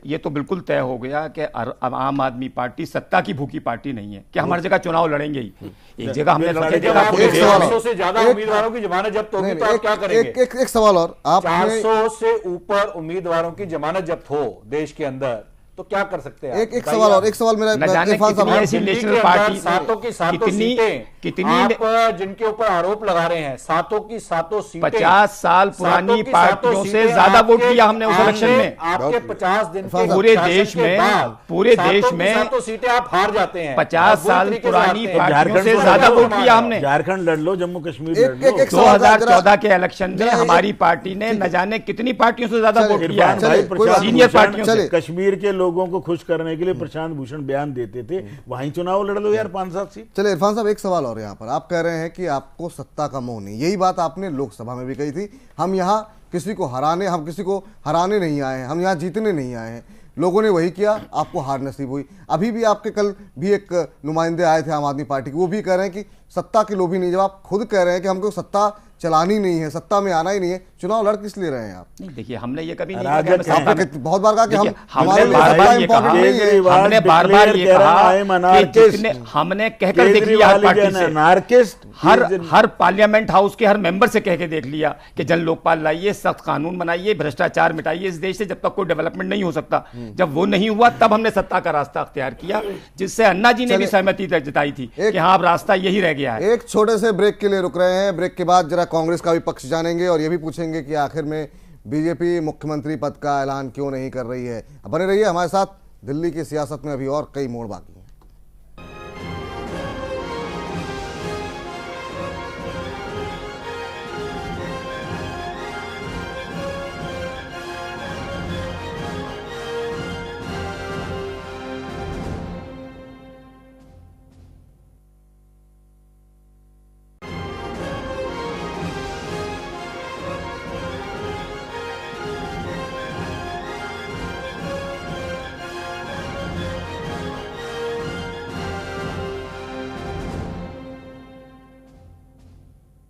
ये तो बिल्कुल तय हो गया कि आम आदमी पार्टी सत्ता की भूखी पार्टी नहीं है कि हम हर जगह चुनाव लड़ेंगे ही। एक जगह हमने लड़के देखा पूरे एक देश सवाल में। 400 से ज्यादा उम्मीदवारों की जमानत जब्त होगी तो आप क्या करेंगे? एक सवाल और, आपने 400 से ऊपर उम्मीदवारों की जमानत जब्त हो देश के अंदर तो क्या कर सकते हैं? एक सवाल और, एक सवाल मेरा न जाने इरफान साहब, कितनी ऐसी दिल्ली नेशनल के पार्टी अंदर सातों की सातों कितनी सीटें आप जिनके ऊपर आरोप लगा रहे हैं, सातों की सातों सीटें 50 साल पुरानी पार्टियों से ज्यादा वोट किया हमने उस इलेक्शन में। आपके 50 दिन के पूरे शासन देश के में, बाद पूरे सातों देश की में सातों सीटें आप हार जाते हैं। 50 साल पुरानी पार्टियों से ज्यादा वोट किया हमने। झारखंड लड़ लो, जम्मू कश्मीर लड़ लो। 2014 के इलेक्शन में हमारी पार्टी ने न जाने कितनी पार्टियों से ज्यादा वोट किया इरफान भाई है, प्रशांत सीनियर भूषण पार्टियों से। कश्मीर के लोगों को खुश करने के लिए प्रशांत भूषण बयान देते थे, वहीं चुनाव लड़ लो यार 5-7 सीट। चलिए इरफान साहब, एक सवाल और यहाँ पर, आप कह रहे हैं कि आपको सत्ता का मोह नहीं, यही बात आपने लोकसभा में भी कही थी, हम यहाँ किसी को हराने नहीं आए हैं, हम यहाँ जीतने नहीं आए हैं। लोगों ने वही किया, आपको हार नसीब हुई। अभी भी आपके कल भी एक नुमाइंदे आए थे आम आदमी पार्टी के, वो भी कह रहे हैं कि सत्ता के लोभी नहीं। जब आप खुद कह रहे हैं कि हमको सत्ता चलानी नहीं है, सत्ता में आना ही नहीं है, चुनाव लड़ किस लिए रहे हैं आप? नहीं, देखिए, हमने ये कभी नहीं राजग कहा कि है। सत्ता में- बहुत बार कहा कि देखिए, हमारे हमने लिए बार सत्ता बार ये इंपॉर्टेंट कहा, नहीं है। हमने बार बार ये कहा कि जितने हमने कहकर देख लिया हर पार्टी से, नार्किस्ट हर पार्लियामेंट हाउस के हर मेंबर से कह के देख लिया कि जन लोकपाल लाइए, सख्त कानून बनाइए, भ्रष्टाचार मिटाइए इस देश से, जब तक कोई डेवलपमेंट नहीं हो सकता। जब वो नहीं हुआ तब हमने सत्ता का रास्ता अख्तियार किया, जिससे अन्ना जी ने भी सहमति जताई थी कि हाँ अब रास्ता यही रह गया है। एक छोटे से ब्रेक के लिए रुक रहे हैं, ब्रेक के बाद जरा कांग्रेस का भी पक्ष जानेंगे और ये भी पूछेंगे कि आखिर में बीजेपी मुख्यमंत्री पद का ऐलान क्यों नहीं कर रही है। बने रहिए हमारे साथ, दिल्ली की सियासत में अभी और कई मोड़ बाकी हैं।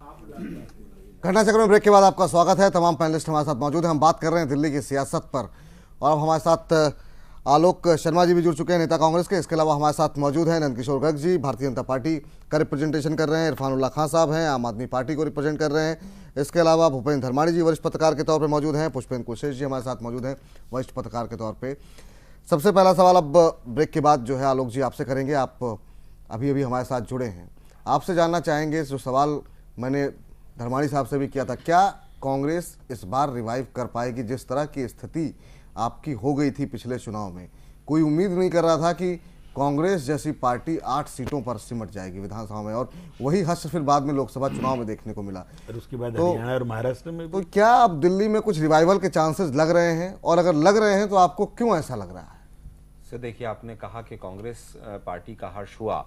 घटना चक्र में ब्रेक के बाद आपका स्वागत है। तमाम पैनलिस्ट हमारे साथ मौजूद हैं। हम बात कर रहे हैं दिल्ली की सियासत पर और अब हमारे साथ आलोक शर्मा जी भी जुड़ चुके हैं, नेता कांग्रेस के। इसके अलावा हमारे साथ मौजूद हैं नंदकिशोर गर्ग जी, भारतीय जनता पार्टी का रिप्रेजेंटेशन कर रहे हैं। इरफानुल्लाह खान साहब हैं, आम आदमी पार्टी को रिप्रेजेंट कर रहे हैं। इसके अलावा भूपेंद्र धर्माणी जी वरिष्ठ पत्रकार के तौर पर मौजूद हैं। पुष्पेंद्र कुशेश जी हमारे साथ मौजूद हैं वरिष्ठ पत्रकार के तौर पर। सबसे पहला सवाल अब ब्रेक के बाद जो है आलोक जी आपसे करेंगे। आप अभी अभी हमारे साथ जुड़े हैं, आपसे जानना चाहेंगे जो सवाल मैंने धर्माणी साहब से भी किया था, क्या कांग्रेस इस बार रिवाइव कर पाएगी? जिस तरह की स्थिति आपकी हो गई थी पिछले चुनाव में, कोई उम्मीद नहीं कर रहा था कि कांग्रेस जैसी पार्टी 8 सीटों पर सिमट जाएगी विधानसभा में, और वही हश्र फिर बाद में लोकसभा चुनाव में देखने को मिला। और उसके बाद हरियाणा और महाराष्ट्र में तो क्या अब दिल्ली में कुछ रिवाइवल के चांसेस लग रहे हैं, और अगर लग रहे हैं तो आपको क्यों ऐसा लग रहा है? सर देखिए, आपने कहा कि कांग्रेस पार्टी का हर्ष हुआ।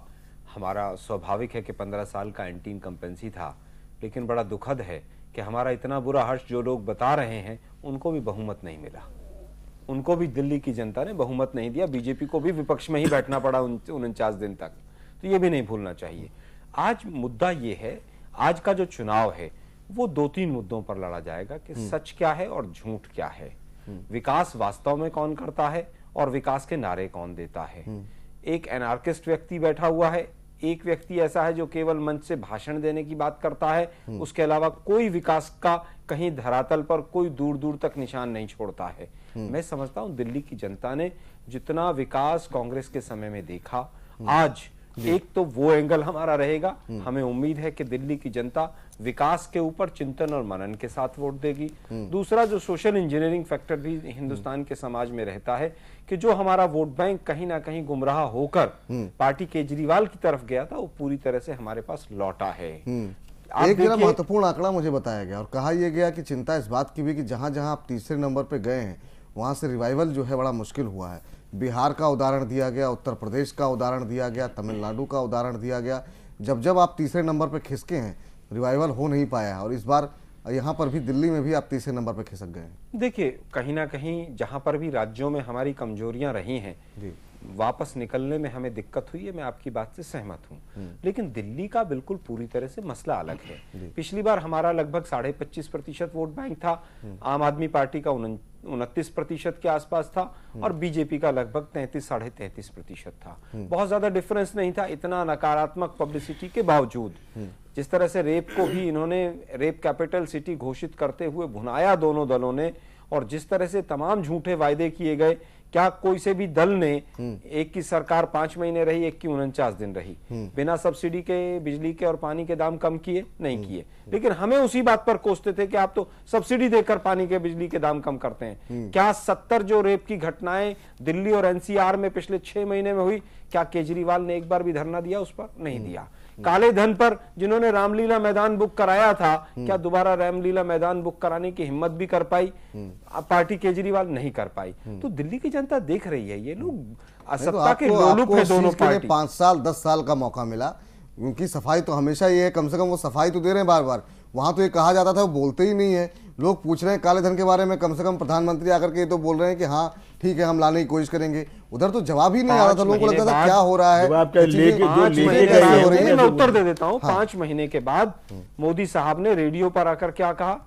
हमारा स्वाभाविक है कि 15 साल का एंटी इनकम्पेंसी था, लेकिन बड़ा दुखद है कि हमारा इतना बुरा हर्ष जो लोग बता रहे हैं उनको भी बहुमत नहीं मिला। उनको भी दिल्ली की जनता ने बहुमत नहीं दिया। बीजेपी को भी विपक्ष में ही बैठना पड़ा 49 दिन तक। तो ये भी नहीं भूलना चाहिए। आज मुद्दा ये है, आज का जो चुनाव है वो 2-3 मुद्दों पर लड़ा जाएगा कि सच क्या है और झूठ क्या है, विकास वास्तव में कौन करता है और विकास के नारे कौन देता है। एक एनार्किस्ट व्यक्ति बैठा हुआ है, एक व्यक्ति ऐसा है जो केवल मंच से भाषण देने की बात करता है, उसके अलावा कोई विकास का कहीं धरातल पर कोई दूर दूर तक निशान नहीं छोड़ता है। मैं समझता हूं दिल्ली की जनता ने जितना विकास कांग्रेस के समय में देखा, आज एक तो वो एंगल हमारा रहेगा। हमें उम्मीद है कि दिल्ली की जनता विकास के ऊपर चिंतन और मनन के साथ वोट देगी। दूसरा जो सोशल इंजीनियरिंग फैक्टर भी हिंदुस्तान के समाज में रहता है कि जो हमारा वोट बैंक कहीं ना कहीं गुमराह होकर पार्टी केजरीवाल की तरफ गया था, वो पूरी तरह से हमारे पास लौटा है। एक जरा महत्वपूर्ण आंकड़ा मुझे बताया गया और कहा यह गया कि चिंता इस बात की भी कि जहां जहां आप तीसरे नंबर पे गए हैं वहां से रिवाइवल जो है बड़ा मुश्किल हुआ है। बिहार का उदाहरण दिया गया, उत्तर प्रदेश का उदाहरण दिया गया, तमिलनाडु का उदाहरण दिया गया। जब जब आप तीसरे नंबर पे खिसके हैं रिवाइवल हो नहीं पाया है, और इस बार यहाँ पर भी दिल्ली में भी आप तीसरे नंबर पे खिसक गए हैं। देखिए, कहीं ना कहीं जहां पर भी राज्यों में हमारी कमजोरियां रही हैं, वापस निकलने में हमें दिक्कत हुई है, मैं आपकी बात से सहमत हूं। लेकिन दिल्ली का बिल्कुल पूरी तरह से मसला अलग है। पिछली बार हमारा लगभग 25.5% वोट बैंक था, आम आदमी पार्टी का 29% के आसपास था, और बीजेपी का लगभग 33-33.5% था। बहुत ज्यादा डिफरेंस नहीं था। इतना नकारात्मक पब्लिसिटी के बावजूद जिस तरह से रेप को भी इन्होंने रेप कैपिटल सिटी घोषित करते हुए भुनाया दोनों दलों ने, और जिस तरह से तमाम झूठे वायदे किए गए, क्या कोई से भी दल ने, एक की सरकार 5 महीने रही, एक की 49 दिन रही, बिना सब्सिडी के बिजली के और पानी के दाम कम किए? नहीं किए। लेकिन हमें उसी बात पर कोसते थे कि आप तो सब्सिडी देकर पानी के बिजली के दाम कम करते हैं। क्या 70 जो रेप की घटनाएं दिल्ली और एनसीआर में पिछले 6 महीने में हुई, क्या केजरीवाल ने एक बार भी धरना दिया उस पर? नहीं दिया। काले धन पर जिन्होंने रामलीला मैदान बुक कराया था, क्या दोबारा रामलीला मैदान बुक कराने की हिम्मत भी कर पाई पार्टी केजरीवाल? नहीं कर पाई। तो दिल्ली की जनता देख रही है, ये लोग सत्ता के लोलुप है दोनों पार्टी। 5 साल 10 साल का मौका मिला, उनकी सफाई तो हमेशा ये है, कम से कम वो सफाई तो दे रहे हैं बार बार। वहां तो ये कहा जाता था वो बोलते ही नहीं है। लोग पूछ रहे हैं काले धन के बारे में, कम से कम प्रधानमंत्री आकर के तो बोल रहे हैं कि हाँ ठीक है हम लाने की कोशिश करेंगे। उधर तो जवाब ही नहीं आ रहा था। लोगों को लगता था क्या हो रहा है। मैं उत्तर दे देता हूँ। 5 महीने के बाद मोदी साहब ने रेडियो पर आकर क्या कहा?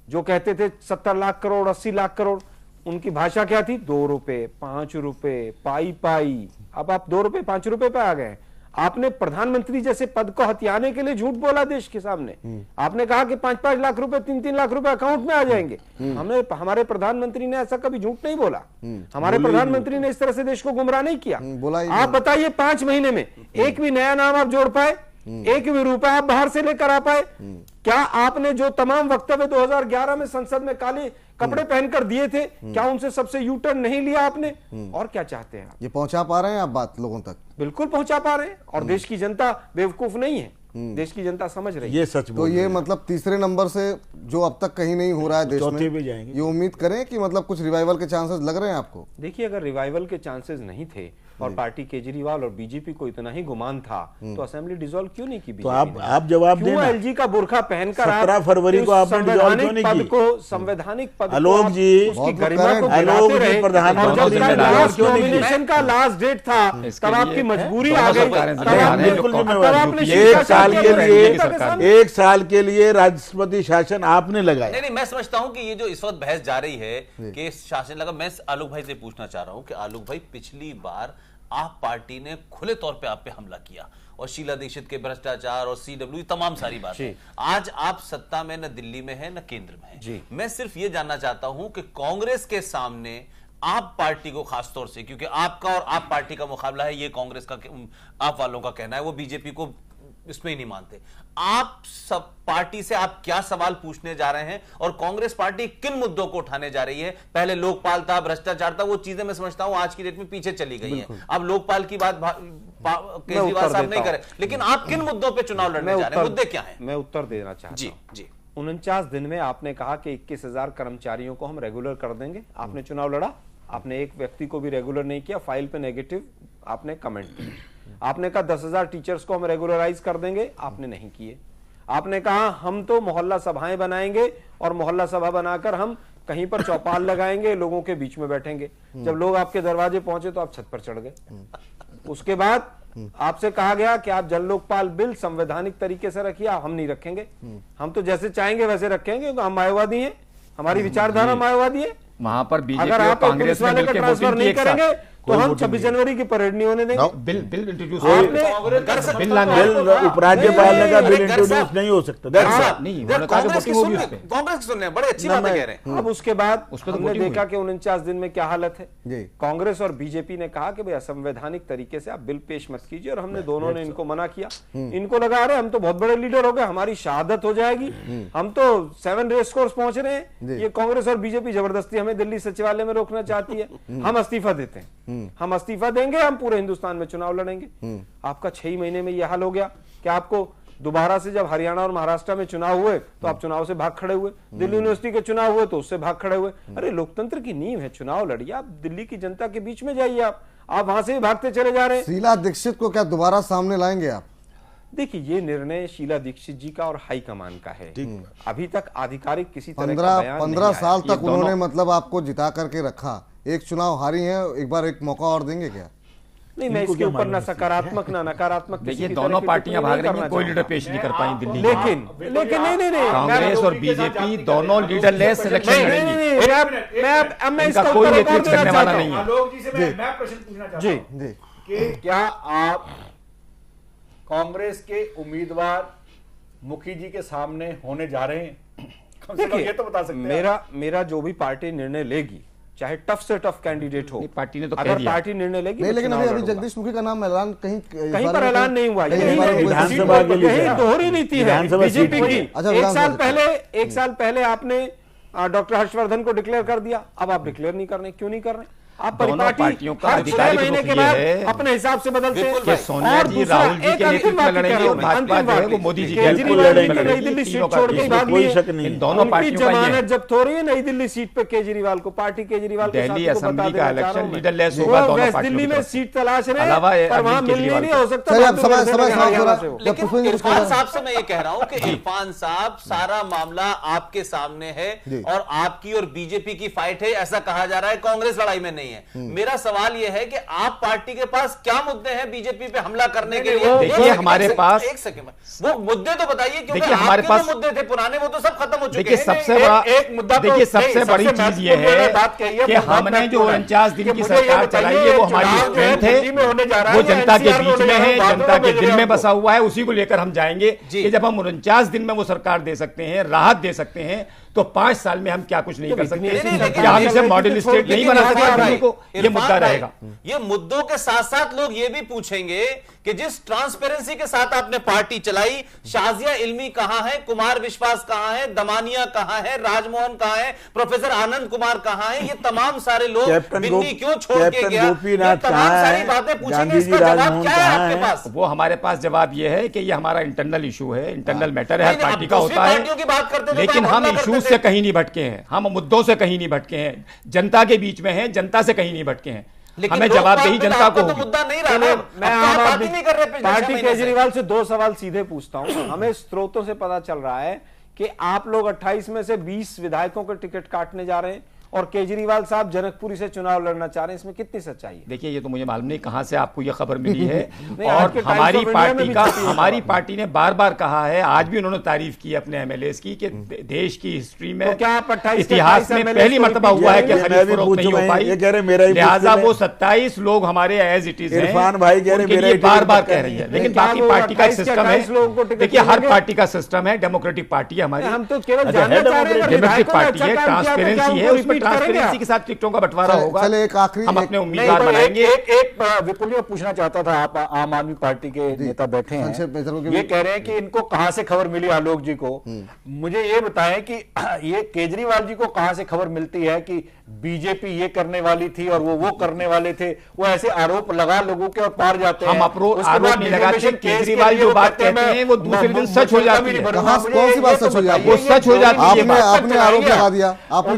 जो कहते थे 70 लाख करोड़ 80 लाख करोड़, उनकी भाषा क्या थी? 2 रुपए 5 रुपए पाई पाई। अब आप 2 रुपए 5 रुपए पे आ गए। आपने प्रधानमंत्री जैसे पद को हथियाने के लिए झूठ बोला देश के सामने। आपने कहा कि 5-5 लाख रुपए 3-3 लाख रुपए अकाउंट में आ जाएंगे। हमारे प्रधानमंत्री ने ऐसा कभी झूठ नहीं बोला। हमारे प्रधानमंत्री ने इस तरह से देश को गुमराह नहीं किया। आप बताइए 5 महीने में एक भी नया नाम आप जोड़ पाए? एक भी रुपया आप बाहर से लेकर आ पाए? क्या आपने जो तमाम वक्तव्य 2011 में संसद में काले कपड़े पहनकर दिए थे, क्या उनसे सबसे यू टर्न नहीं लिया आपने? और क्या चाहते हैं आप? ये पहुंचा पा रहे हैं आप बात लोगों तक? बिल्कुल पहुंचा पा रहे हैं, और देश की जनता बेवकूफ नहीं है, देश की जनता समझ रही है। ये सच तो ये मतलब तीसरे नंबर से जो अब तक कहीं नहीं हो रहा है देश चौथे में, पे जाएंगे। ये उम्मीद करें कि मतलब कुछ रिवाइवल के चांसेस लग रहे हैं आपको? देखिए, अगर रिवाइवल के चांसेस नहीं थे और पार्टी केजरीवाल और बीजेपी को इतना ही गुमान था तो असेंबली डिसॉल्व क्यों नहीं की? तो आप जवाब क्यों देना। एलजी का बुर्खा पहनकर 17 फरवरी को आपने डिसॉल्व क्यों नहीं की? संवैधानिक पद आलोक जी, उसकी गरिमा को आलोक गिराते जी रहे। प्रधानमंत्री और जब जिम्मेदार लास्ट क्यों नहीं की? नॉमिनेशन का लास्ट डेट था तब आपकी मजबूरी आ गई। बिल्कुल तब जिम्मेवार। आपने एक साल के लिए राष्ट्रपति शासन आपने लगाया। नहीं, मैं समझता हूं कि ये जो इस वक्त बहस जा रही है कि शासन लगा, मैं आलोक भाई से पूछना चाह रहा हूं कि आलोक भाई, पिछली बार आप पार्टी ने खुले तौर पे आप पे हमला किया और शीला दीक्षित के भ्रष्टाचार और सीडब्ल्यू तमाम सारी बातें, आज आप सत्ता में न दिल्ली में है न केंद्र में है। मैं सिर्फ ये जानना चाहता हूं कि कांग्रेस के सामने आप पार्टी को, खासतौर से क्योंकि आपका और आप पार्टी का मुकाबला है, ये कांग्रेस का, आप वालों का कहना है, वो बीजेपी को इसमें ही नहीं मानते, आप सब पार्टी से आप क्या सवाल पूछने जा रहे हैं और कांग्रेस पार्टी किन मुद्दों को उठाने जा रही है? पहले लोकपाल था, भ्रष्टाचार था, वो चीजें मैं समझता हूं आज की डेट में पीछे चली गई हैं। अब लोकपाल की बात केजरीवाल साहब नहीं करे, लेकिन आप किन मुद्दों पे चुनाव लड़ने जा रहे हैं? मुद्दे क्या है? मैं उत्तर देना चाहता जी हूं। जी 49 दिन में आपने कहा कि 21,000 कर्मचारियों को हम रेगुलर कर देंगे। आपने चुनाव लड़ा, आपने एक व्यक्ति को भी रेगुलर नहीं किया, फाइल पे नेगेटिव आपने कमेंट किया। आपने कहा 10,000 टीचर्स को हम रेगुलराइज कर देंगे, आपने नहीं किए। आपने कहा हम तो मोहल्ला सभाएं बनाएंगे और मोहल्ला सभा बनाकर हम कहीं पर चौपाल लगाएंगे, लोगों के बीच में बैठेंगे। जब लोग आपके दरवाजे पहुंचे तो आप छत पर चढ़ गए। उसके बाद आपसे कहा गया कि आप जन लोकपाल बिल संवैधानिक तरीके से रखिए, हम नहीं रखेंगे, हम तो जैसे चाहेंगे वैसे रखेंगे, हम मायावादी हैं, हमारी विचारधारा मायावादी है। वहां पर बीजेपी अगर और आप कांग्रेस ने मिलकर ट्रांसफर नहीं करेंगे तो हम 26 जनवरी की परेड नहीं होने देंगे। बिल इंट्रोड्यूस उपराज्यपाल ने कहा बिल इंट्रोड्यूस नहीं हो सकता। नहीं, कांग्रेस की सुन रहे हैं, बड़े अच्छी बातें कह रहे हैं। अब उसके बाद हमने देखा कि 49 दिन में क्या हालत है। कांग्रेस और बीजेपी ने कहा कि भाई असंवैधानिक तरीके से आप बिल पेश मत कीजिए और हमने दोनों ने इनको मना किया। इनको लगा रहे हम तो बहुत बड़े लीडर हो गए, हमारी शहादत हो जाएगी, हम तो 7 रेस कोर्स पहुंच रहे हैं। ये कांग्रेस और बीजेपी जबरदस्ती हमें दिल्ली सचिवालय में रोकना चाहती है। हम इस्तीफा देते हैं, हम इस्तीफा देंगे, हम पूरे हिंदुस्तान में चुनाव लड़ेंगे। आपका 6 महीने में यह हाल हो गया कि आपको दोबारा से जब हरियाणा और महाराष्ट्र में चुनाव हुए तो आप चुनाव से भाग खड़े हुए, दिल्ली यूनिवर्सिटी के चुनाव हुए तो उससे भाग खड़े हुए। अरे लोकतंत्र की नींव है, चुनाव लड़िए, आप दिल्ली की जनता के बीच में जाइए, आप वहां से भी भागते चले जा रहे हैं। शीला दीक्षित को क्या दोबारा सामने लाएंगे आप? देखिए, ये निर्णय शीला दीक्षित जी का और हाईकमान का है। अभी तक आधिकारिक किसी तरह का बयान 15 साल तक उन्होंने मतलब आपको जिता करके रखा, एक चुनाव हारी है, एक बार एक मौका और देंगे क्या? नहीं, मैं इसके ऊपर ना सकारात्मक ना नकारात्मक, देखिए दोनों पार्टियां भाग रही हैं, कोई लीडर पेश नहीं कर पाई दिल्ली में। लेकिन नहीं, कांग्रेस और बीजेपी दोनों लीडरलेस इलेक्शन लड़ेंगी, मैं इनका कोई नेतृत्व करने वाला नहीं है। आलोक जी से मैं प्रश्न पूछना चाहता हूं कि क्या आप कांग्रेस के उम्मीदवार मुखी जी के सामने होने जा रहे हैं? कम से कम ये तो बता सकते हैं। मेरा जो भी पार्टी निर्णय लेगी, चाहे टफ से टफ कैंडिडेट हो, पार्टी ने तो अगर पार्टी निर्णय लेगी, नहीं, लेकिन अभी जगदीश मुखी का नाम ऐलान कहीं पर ऐलान नहीं हुआ। विधानसभा के लिए दोहरी नीति है बीजेपी की। एक साल पहले आपने डॉक्टर हर्षवर्धन को डिक्लेयर कर दिया, अब आप डिक्लेयर नहीं कर रहे, क्यों नहीं कर रहे? आप पार्टियों का हर 6 महीने के बाद अपने हिसाब से बदलते हैं। सोनिया जी राहुल जी के नेतृत्व में लड़ेंगे और भाजपा जो है वो मोदी जी केजरीवाल की नई दिल्ली सीट छोड़ के भाग लिए। इन दोनों पार्टियों का जमानत जब्त हो रही है नई दिल्ली सीट पे केजरीवाल को, पार्टी केजरीवाल के दिल्ली असेंबली का इलेक्शन लीडरलेस होगा, दोनों पार्टियों दिल्ली में सीट तलाश रहे हैं पर वहां मिलने नहीं हो सकता। लेकिन इरफान साहब से मैं ये कह रहा हूं कि इरफान साहब, सारा मामला आपके सामने है और आपकी और बीजेपी की फाइट है, ऐसा कहा जा रहा है, कांग्रेस लड़ाई में नहीं है। मेरा सवाल यह है कि आप पार्टी के पास क्या मुद्दे हैं बीजेपी पे हमला करने के लिए? देखिए हमारे पास, एक सेकंड, वो मुद्दे तो बताइए, क्योंकि हमारे पास मुद्दे थे पुराने, वो तो सब खत्म हो चुके हैं। देखिए सबसे बड़ा, देखिए सबसे बड़ी चीज ये है कि हमने जो 49 दिन की सरकार चलाई है वो हमारी स्ट्रेंथ है, वो जनता के बीच में है, जनता के दिल में बसा हुआ है, उसी को लेकर हम जाएंगे कि जब हम 49 दिन में वो सरकार दे सकते हैं, राहत दे सकते हैं, तो 5 साल में हम क्या कुछ नहीं कर सकते? क्या हम इसे मॉडल स्टेट नहीं बना सकते? पार्टी को ये मुद्दा रहेगा। ये मुद्दों के साथ साथ लोग ये भी पूछेंगे कि जिस ट्रांसपेरेंसी के साथ आपने पार्टी चलाई, शाजिया इल्मी कहां है, कुमार विश्वास कहां है, दमानिया कहां है, राजमोहन कहां है, प्रोफेसर आनंद कुमार कहां है, ये तमाम सारे लोग बिन्नी क्यों छोड़ के गया, ये तमाम सारी बातें पूछेंगे। इसका जवाब क्या है आपके पास? वो हमारे पास जवाब ये है कि ये हमारा इंटरनल इशू है, इंटरनल मैटर है, हर पार्टी का होता है, लेकिन हम इश्यूज से कहीं नहीं भटके हैं, हम मुद्दों से कहीं नहीं भटके हैं, जनता के बीच में हैं, जनता से कहीं नहीं भटके हैं। हमें जवाबदेही जनता को होगी। मुद्दा नहीं रहा। मैं आम आदमी नहीं कर रहे पार्टी केजरीवाल से 2 सवाल सीधे पूछता हूं। हमें स्रोतों से पता चल रहा है कि आप लोग 28 में से 20 विधायकों के टिकट काटने जा रहे हैं और केजरीवाल साहब जनकपुरी से चुनाव लड़ना चाह रहे हैं, इसमें कितनी सच्चाई है? देखिए, ये तो मुझे मालूम नहीं कहाँ से आपको ये खबर मिली है। और हमारी पार्टी ने बार बार कहा है, आज भी उन्होंने तारीफ की अपने एमएलएस की कि देश की हिस्ट्री में इतिहास में पहली मर्तबा हुआ है कि खरीद फरोख्त नहीं हो पाई, लिहाजा वो 27 लोग हमारे एज इट इज हैं, बार बार कह रही है। लेकिन बाकी पार्टी का सिस्टम है, देखिए हर पार्टी का सिस्टम है, डेमोक्रेटिक पार्टी है हमारी, हम तो केवल जानना चाह रहे हैं डेमोक्रेटिक पार्टी है, ट्रांसपेरेंसी है, उसमें ट्रांसपेरेंसी के साथ टिकटों का बंटवारा होगा। चले एक आखिरी हम अपने उम्मीदवार बनाएंगे। एक विपुल जी पूछना चाहता था, आप आम आदमी पार्टी के नेता बैठे हैं, ये कह रहे हैं कि इनको कहां से खबर मिली आलोक जी को, मुझे ये बताएं कि ये केजरीवाल जी को कहां से खबर मिलती है कि बीजेपी ये करने वाली थी और वो करने वाले थे? वो ऐसे आरोप लगा लोगों के और पार जाते हैं। हम आरोप नहीं लगाते, केजरीवाल जो बात कहते हैं वो दूसरे दिन सच हो जाती है। कौन सी बात सच हो जाती है? वो सच हो जाती है। आपने आरोप लगा दिया, आपने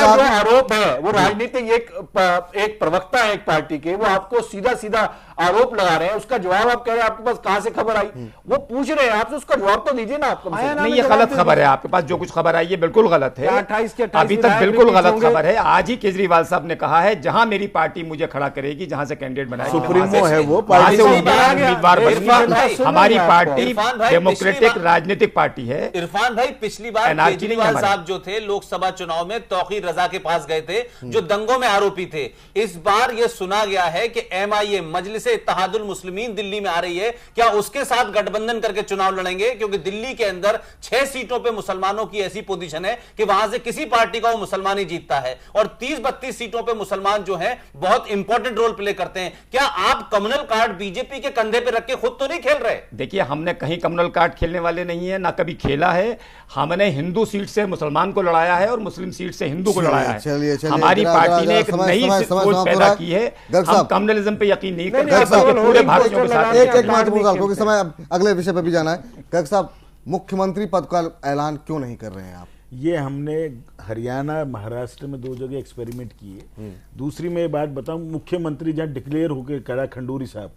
जो आरोप है वो राजनीतिक एक प्रवक्ता है एक पार्टी के, वो आपको सीधा सीधा आरोप लगा रहे हैं, उसका जवाब आप कह रहे हैं आपके पास कहां से खबर आई? वो पूछ रहे हैं आपसे, उसका जवाब तो दीजिए ना। आपको नहीं, ये गलत खबर है, आपके पास जो कुछ खबर आई है बिल्कुल गलत है, अभी तक बिल्कुल गलत खबर है। आज ही केजरीवाल साहब ने कहा है जहां मेरी पार्टी मुझे खड़ा करेगी, जहां से कैंडिडेट बनाएगी, सुप्रीमो है वो उम्मीदवार बनेगी। हमारी पार्टी डेमोक्रेटिक राजनीतिक पार्टी है। इरफान भाई, पिछली बार केजरीवाल साहब जो थे लोकसभा चुनाव में तौकीर रजा के पास गए थे, जो दंगों में आरोपी थे। इस बार यह सुना गया है कि एमआईएम मजलिस इत्तेहादुल मुस्लिमीन दिल्ली में आ रही है, क्या उसके साथ गठबंधन करके चुनाव लड़ेंगे? क्योंकि दिल्ली के अंदर 6 सीटों पे मुसलमानों की ऐसी पोजीशन है कि वहां से किसी पार्टी का वो मुसलमान ही जीतता है, और 30-32 सीटों पे मुसलमान जो है बहुत इंपॉर्टेंट रोल प्ले करते हैं। क्या आप कम्युनल कार्ड बीजेपी के कंधे पे रख के खुद तो नहीं खेल रहे? देखिए, हमने कहीं कम्युनल कार्ड खेलने वाले नहीं है, ना कभी खेला है। हमने हिंदू सीट से मुसलमान को लड़ाया है और मुस्लिम सीट से हिंदू को लड़ाया है। हमारी पार्टी ने एक नई सोच पैदा की है, हम कम्युनलिज्म पे यकीन नहीं करते, पूरे भारतीयों के साथ। एक महत्वपूर्ण सवाल, क्योंकि समय अगले विषय पे भी जाना है। गर्ग साहब, मुख्यमंत्री पद का ऐलान क्यों नहीं कर रहे हैं आप? ये हमने हरियाणा महाराष्ट्र में 2 जगह एक्सपेरिमेंट किए। दूसरी मैं बात बताऊं, मुख्यमंत्री जहां डिक्लेयर होकर खड़ा खंडूरी साहब,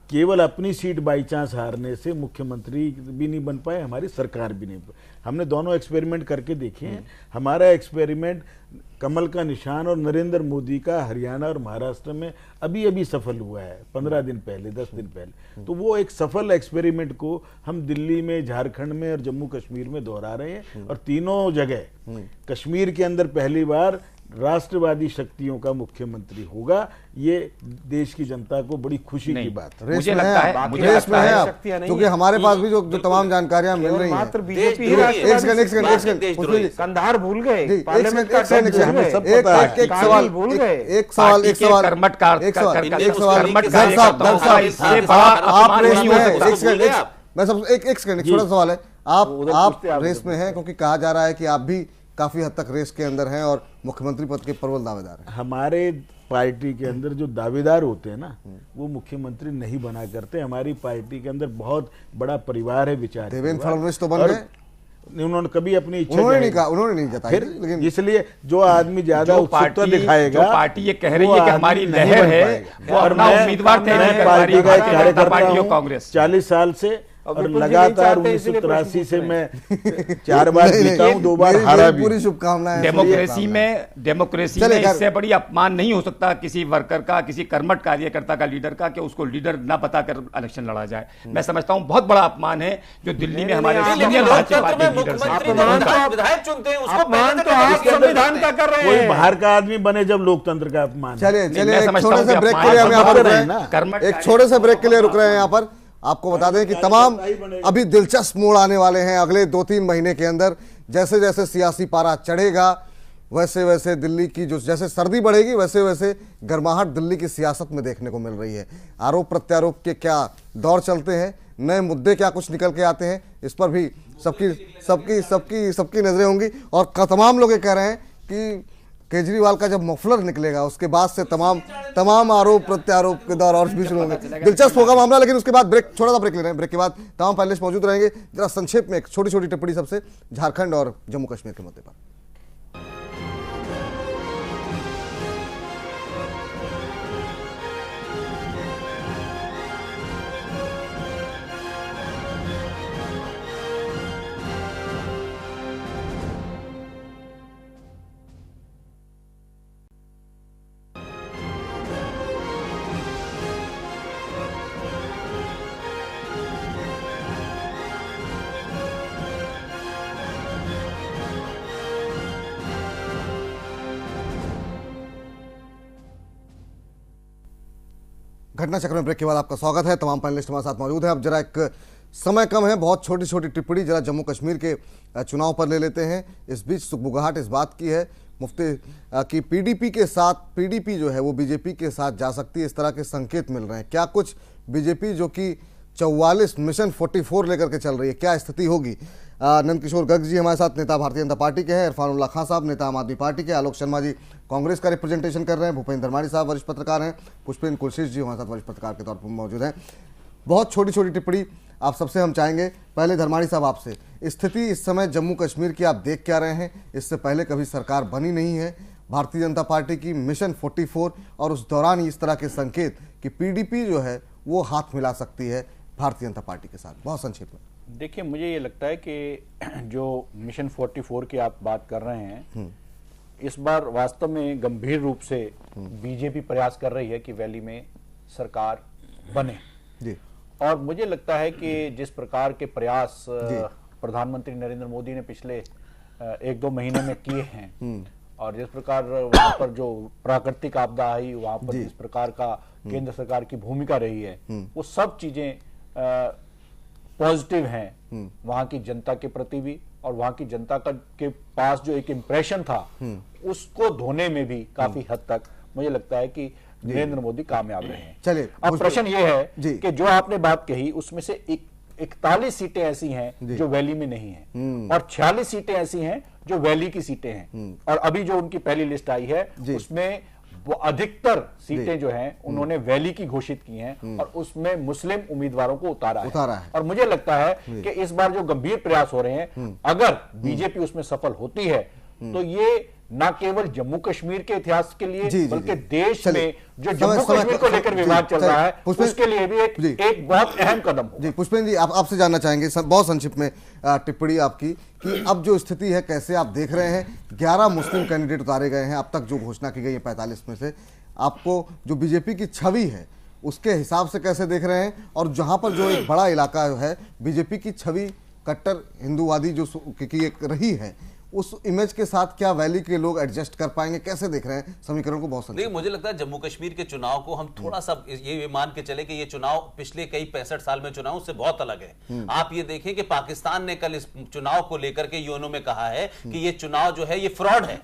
केवल अपनी सीट बाई चांस हारने से मुख्यमंत्री भी नहीं बन पाए, हमारी सरकार भी नहीं। हमने दोनों एक्सपेरिमेंट करके देखे हैं। हमारा एक्सपेरिमेंट कमल का निशान और नरेंद्र मोदी का हरियाणा और महाराष्ट्र में अभी अभी सफल हुआ है, 15 दिन पहले, 10 दिन पहले। तो वो एक सफल एक्सपेरिमेंट को हम दिल्ली में, झारखंड में और जम्मू कश्मीर में दोहरा रहे हैं। और तीनों जगह कश्मीर के अंदर पहली बार राष्ट्रवादी शक्तियों का मुख्यमंत्री होगा। ये देश की जनता को बड़ी खुशी की बात है। मुझे लगता है क्योंकि हमारे पास भी जो तमाम जानकारियां मिल रही हैं, कंधार भूल गए, छोटा सवाल है, आप रेस में हैं, क्योंकि कहा जा रहा है कि आप भी काफी हद तक रेस के अंदर हैं और मुख्यमंत्री पद के प्रबल दावेदार हैं। हमारे पार्टी के अंदर जो दावेदार होते हैं ना, वो मुख्यमंत्री नहीं बना करते। हमारी पार्टी के अंदर बहुत बड़ा परिवार है विचार। देवेंद्र फडणवीस तो बन गए, उन्होंने कभी अपनी इच्छा उन्होंने नहीं जताई, लेकिन इसलिए जो आदमी ज्यादा उत्सुकता दिखाएगा, पार्टी ये कह रही है कि हमारी लहर है, और उम्मीदवार पार्टी का कार्यकर्ता हूं कांग्रेस 40 साल से, और लगातार 1983 से मैं 4 बार जीता हूं, 2 बार हारा भी। पूरी शुभकामनाएं। डेमोक्रेसी में इससे बड़ी अपमान नहीं हो सकता किसी वर्कर का, किसी कर्मठ कार्यकर्ता का, लीडर का, कि उसको लीडर ना बता कर इलेक्शन लड़ा जाए। मैं समझता हूं बहुत बड़ा अपमान है जो दिल्ली में हमारे सीनियर भारतीय पार्टी लीडर्स विधायक चुनते हैं, उसको संविधान का कर रहे हैं। कोई बाहर का आदमी बने जब लोकतंत्र का अपमान। चलिए एक छोटे से ब्रेक के लिए हम यहाँ पर रुक रहे हैं यहाँ पर। आपको बता दें कि तमाम अभी दिलचस्प मोड़ आने वाले हैं अगले 2-3 महीने के अंदर। जैसे जैसे सियासी पारा चढ़ेगा, वैसे वैसे दिल्ली की जो जैसे सर्दी बढ़ेगी वैसे वैसे गर्माहट दिल्ली की सियासत में देखने को मिल रही है। आरोप प्रत्यारोप के क्या दौर चलते हैं, नए मुद्दे क्या कुछ निकल के आते हैं, इस पर भी सबकी सबकी सबकी सबकी नजरें होंगी। और तमाम लोग ये कह रहे हैं कि केजरीवाल का जब मफलर निकलेगा उसके बाद से तमाम आरोप प्रत्यारोप के दौर और भी शुरू होंगे। दिलचस्प होगा मामला, लेकिन उसके बाद ब्रेक, छोटा सा ब्रेक ले रहे हैं। ब्रेक के बाद तमाम पैनलिस्ट मौजूद रहेंगे। जरा संक्षेप में एक छोटी छोटी टिप्पणी सबसे झारखंड और जम्मू कश्मीर के मुद्दे पर। घटना चक्र में ब्रेक के बाद आपका स्वागत है। तमाम पैनलिस्ट हमारे साथ मौजूद हैं। अब जरा एक समय कम है, बहुत छोटी छोटी टिप्पणी जरा जम्मू कश्मीर के चुनाव पर ले लेते हैं। इस बीच सुगबुगाहट इस बात की है मुफ्ती की पीडीपी के साथ, पीडीपी जो है वो बीजेपी के साथ जा सकती है, इस तरह के संकेत मिल रहे हैं। क्या कुछ बीजेपी जो कि 44 मिशन 44 लेकर के चल रही है, क्या स्थिति होगी? नंदकिशोर गर्ग जी हमारे साथ, नेता भारतीय जनता पार्टी के हैं। इरफानुल्लाह खान साहब नेता आम आदमी पार्टी के। आलोक शर्मा जी कांग्रेस का रिप्रेजेंटेशन कर रहे हैं। भूपेंद्र धर्माणी साहब वरिष्ठ पत्रकार हैं। पुष्पेंद्र कुलशीष जी हमारे साथ वरिष्ठ पत्रकार के तौर पर मौजूद हैं। बहुत छोटी छोटी टिप्पणी आप सबसे हम चाहेंगे। पहले धर्माणी साहब आपसे, स्थिति इस समय जम्मू कश्मीर की आप देख क्या रहे हैं? इससे पहले कभी सरकार बनी नहीं है भारतीय जनता पार्टी की, मिशन 44, और उस दौरान इस तरह के संकेत कि पीडीपी जो है वो हाथ मिला सकती है भारतीय जनता पार्टी के साथ। बहुत संक्षेप में देखिए, मुझे ये लगता है कि जो मिशन 44 की आप बात कर रहे हैं, इस बार वास्तव में गंभीर रूप से बीजेपी प्रयास कर रही है कि वैली में सरकार बने जी। और मुझे लगता है कि जिस प्रकार के प्रयास प्रधानमंत्री नरेंद्र मोदी ने पिछले 1-2 महीने में किए हैं, और जिस प्रकार वहां पर जो प्राकृतिक आपदा आई, वहां पर जिस प्रकार का केंद्र सरकार की भूमिका रही है, वो सब चीजें पॉजिटिव हैं वहां की जनता के प्रति भी, और वहां की जनता के पास जो एक इम्प्रेशन था उसको धोने में भी काफी हद तक मुझे लगता है कि नरेंद्र मोदी कामयाब रहे हैं। चलिए, अब प्रश्न ये है कि जो आपने बात कही उसमें से 41 सीटें ऐसी हैं जो वैली में नहीं हैं, और 46 सीटें ऐसी हैं जो वैली की सीटें हैं। और अभी जो उनकी पहली लिस्ट आई है उसमें वो अधिकतर सीटें जो हैं उन्होंने वैली की घोषित की हैं, और उसमें मुस्लिम उम्मीदवारों को उतारा है। और मुझे लगता है कि इस बार जो गंभीर प्रयास हो रहे हैं, अगर बीजेपी उसमें सफल होती है तो ये न केवल जम्मू कश्मीर के इतिहास के लिए बल्कि देश में जो जम्मू कश्मीर को लेकर विवाद चल रहा है उसके लिए भी एक बहुत अहम कदम हो। जी पुष्पेंद्र जी, आपसे जानना चाहेंगे बहुत संक्षिप्त में टिप्पणी आपकी कि अब जो स्थिति है कैसे आप देख रहे हैं? 11 मुस्लिम कैंडिडेट उतारे गए हैं अब तक जो घोषणा की गई है 45 में से। आपको जो बीजेपी की छवि है उसके हिसाब से कैसे देख रहे हैं? और जहां पर जो एक बड़ा इलाका है बीजेपी की छवि कट्टर हिंदूवादी जो की एक रही है, उस इमेज के साथ क्या वैली के लोग एडजस्ट कर पाएंगे? कैसे देख रहे हैं समीकरण को? बहुत नहीं, मुझे लगता है जम्मू कश्मीर के चुनाव को हम थोड़ा सा ये मान के चले कि ये चुनाव पिछले कई 65 साल में चुनाव से बहुत अलग है। आप ये देखें कि पाकिस्तान ने कल इस चुनाव को लेकर के यूएनओ में कहा है कि ये चुनाव जो है ये फ्रॉड है,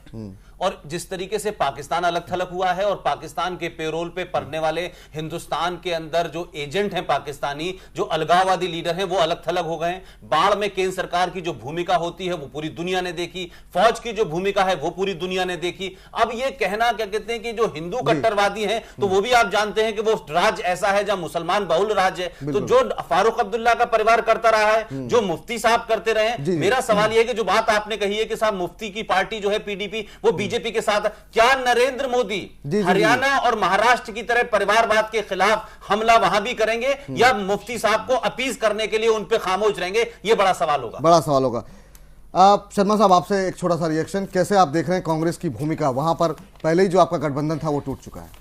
और जिस तरीके से पाकिस्तान अलग थलग हुआ है और पाकिस्तान के पेरोल पे पड़ने वाले हिंदुस्तान के अंदर जो एजेंट हैं पाकिस्तानी, जो अलगाववादी लीडर हैं, वो अलग थलग हो गए। बाढ़ में केंद्र सरकार की जो भूमिका होती है वो पूरी दुनिया ने देखी, फौज की जो भूमिका है वो पूरी दुनिया ने देखी। अब ये कहना क्या कहते हैं कि जो हिंदू कट्टरवादी हैं तो वो भी आप जानते हैं कि वो राज्य ऐसा है जहां मुसलमान बहुल राज्य है, तो जो फारूक अब्दुल्ला का परिवार करता रहा है, जो मुफ्ती साहब करते रहे। मेरा सवाल यह है कि जो बात आपने कही है कि साहब मुफ्ती की पार्टी जो है पीडीपी वो बीजेपी के साथ, क्या नरेंद्र मोदी हरियाणा और महाराष्ट्र की तरह परिवारवाद के खिलाफ हमला वहां भी करेंगे, या मुफ्ती साहब को अपीज करने के लिए उन पे खामोश रहेंगे? यह बड़ा सवाल होगा। बड़ा सवाल होगा। शर्मा साहब, आपसे एक छोटा सा रिएक्शन, कैसे आप देख रहे हैं कांग्रेस की भूमिका? वहां पर पहले ही जो आपका गठबंधन था वो टूट चुका है।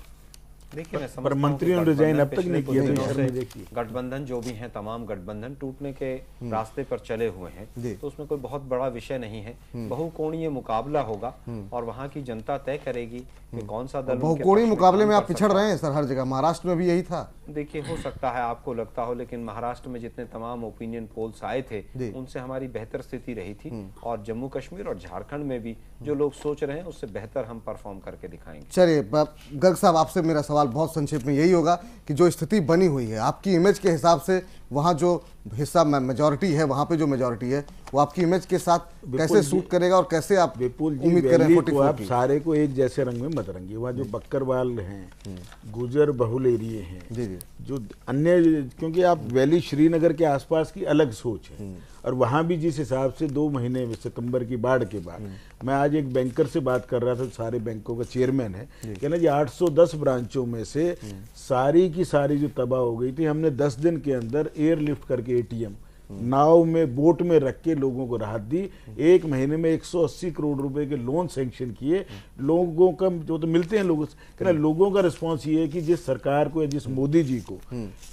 देखिए, मैं पर मंत्रियों ने रिजाइन अब तक नहीं किया। गठबंधन जो भी हैं तमाम गठबंधन टूटने के रास्ते पर चले हुए हैं, तो उसमें कोई बहुत बड़ा विषय नहीं है। बहुकोणीय मुकाबला होगा और वहां की जनता तय करेगी कि कौन सा दल। बहुकोणीय मुकाबले में आप पिछड़ रहे हैं सर हर जगह, महाराष्ट्र में भी यही था। देखिए, हो सकता है आपको लगता हो, लेकिन महाराष्ट्र में जितने तमाम ओपिनियन पोल्स आए थे उनसे हमारी बेहतर स्थिति रही थी, और जम्मू कश्मीर और झारखंड में भी जो लोग सोच रहे हैं उससे बेहतर हम परफॉर्म करके दिखाएंगे। चलिए गर्ग साहब, आपसे मेरा सवाल बहुत संक्षेप में यही होगा कि जो स्थिति बनी हुई है आपकी इमेज के हिसाब से, वहाँ जो हिस्सा मेजॉरिटी है, वहाँ पे जो मेजॉरिटी है वो आपकी इमेज के साथ कैसे सूट करेगा और कैसे आप उम्मीद करें? आप सारे को एक जैसे रंग में मत रंगिए। वहाँ जो बक्करवाल हैं, गुजर बहुल एरिए हैं, जो अन्य, क्योंकि आप वैली श्रीनगर के आसपास की अलग सोच है, और वहाँ भी जिस हिसाब से 2 महीने में सितंबर की बाढ़ के बाद, मैं आज एक बैंकर से बात कर रहा था, सारे बैंकों का चेयरमैन है, कहना जी 810 ब्रांचों में से सारी की सारी जो तबाह हो गई थी, हमने 10 दिन के अंदर एयरलिफ्ट करके एटीएम नाव में, बोट में रख के लोगों को राहत दी। 1 महीने में 180 करोड़ रुपए के लोन सैंक्शन किए। लोगों का जो तो मिलते हैं लोगों से, लोगों का रिस्पॉन्स ये है कि जिस सरकार को या जिस मोदी जी को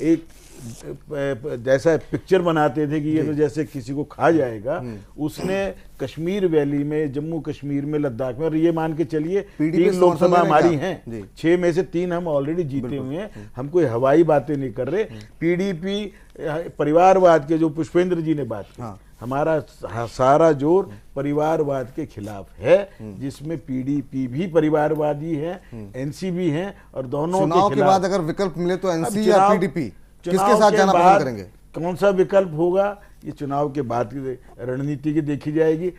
एक जैसा पिक्चर बनाते थे कि ये तो जैसे किसी को खा जाएगा, उसने कश्मीर वैली में, जम्मू कश्मीर में, लद्दाख में, और ये मान के चलिए 3 लोकसभा हमारी हैं, 6 में से 3 हम ऑलरेडी जीते हुए हैं। हम कोई हवाई बातें नहीं कर रहे। पीडीपी परिवारवाद के जो पुष्पेंद्र जी ने बात की, हमारा सारा जोर परिवारवाद के खिलाफ है, जिसमें पीडीपी भी परिवारवादी है, एनसी भी है, और दोनों चुनाव के बाद अगर विकल्प मिले तो एनसी या पीडीपी किसके साथ जाना पसंद करेंगे? कौन सा विकल्प होगा ये चुनाव के बाद की रणनीति की देखी जाएगी।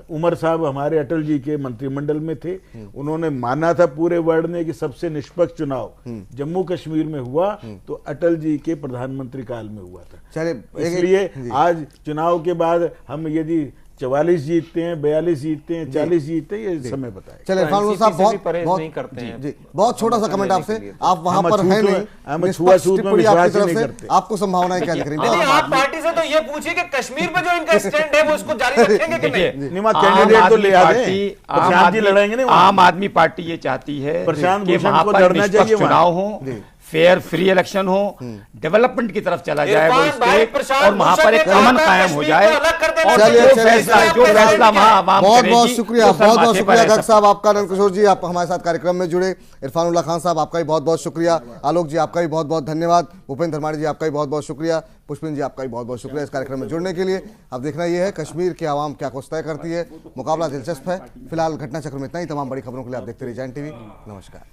उमर साहब हमारे अटल जी के मंत्रिमंडल में थे, उन्होंने माना था पूरे वर्ल्ड ने कि सबसे निष्पक्ष चुनाव जम्मू कश्मीर में हुआ तो अटल जी के प्रधानमंत्री काल में हुआ था। चलिए, इसलिए आज चुनाव के बाद हम यदि 44 जीतते हैं, 42 जीतते हैं, 40 जीतते हैं, ये समय बताए। चलिए इरफान साहब, बहुत छोटा सा कमेंट आपसे, आप वहां पर हैं नहीं, टिप्पणी आपकी तरफ से, आपको संभावनाएं क्या दिख रही हैं? आप पार्टी से तो ये पूछिए कि कश्मीर में जो इनका स्टैंड है वो इसको जारी रखेंगे कि नहीं? कैंडिडेट तो ले आते, लड़ेंगे नहीं। आम आदमी पार्टी ये चाहती है कि वहां पर निष्पक्ष चुनाव हो, फेयर फ्री इलेक्शन हो, डेवलपमेंट की तरफ चला जाए वो स्टेट, और वहां पर एक अमन कायम हो जाए, और जो फैसला बहुत बहुत शुक्रिया, बहुत बहुत शुक्रिया गर्ग साहब आपका, नंद किशोर जी आप हमारे साथ कार्यक्रम में जुड़े, इरफानुल्लाह खान साहब आपका भी बहुत बहुत शुक्रिया, आलोक जी आपका भी बहुत बहुत धन्यवाद, भूपेंद्र धर्माणी जी आपका भी बहुत बहुत शुक्रिया, पुष्पिन जी आपका भी बहुत बहुत शुक्रिया इस कार्यक्रम में जुड़ने के लिए। अब देखना यह है कश्मीर की आवाम क्या कुछ तय करती है, मुकाबला दिलचस्प है। फिलहाल घटना चक्र में इतना ही। तमाम बड़ी खबरों के लिए आप देखते रहिए जैन टीवी। नमस्कार।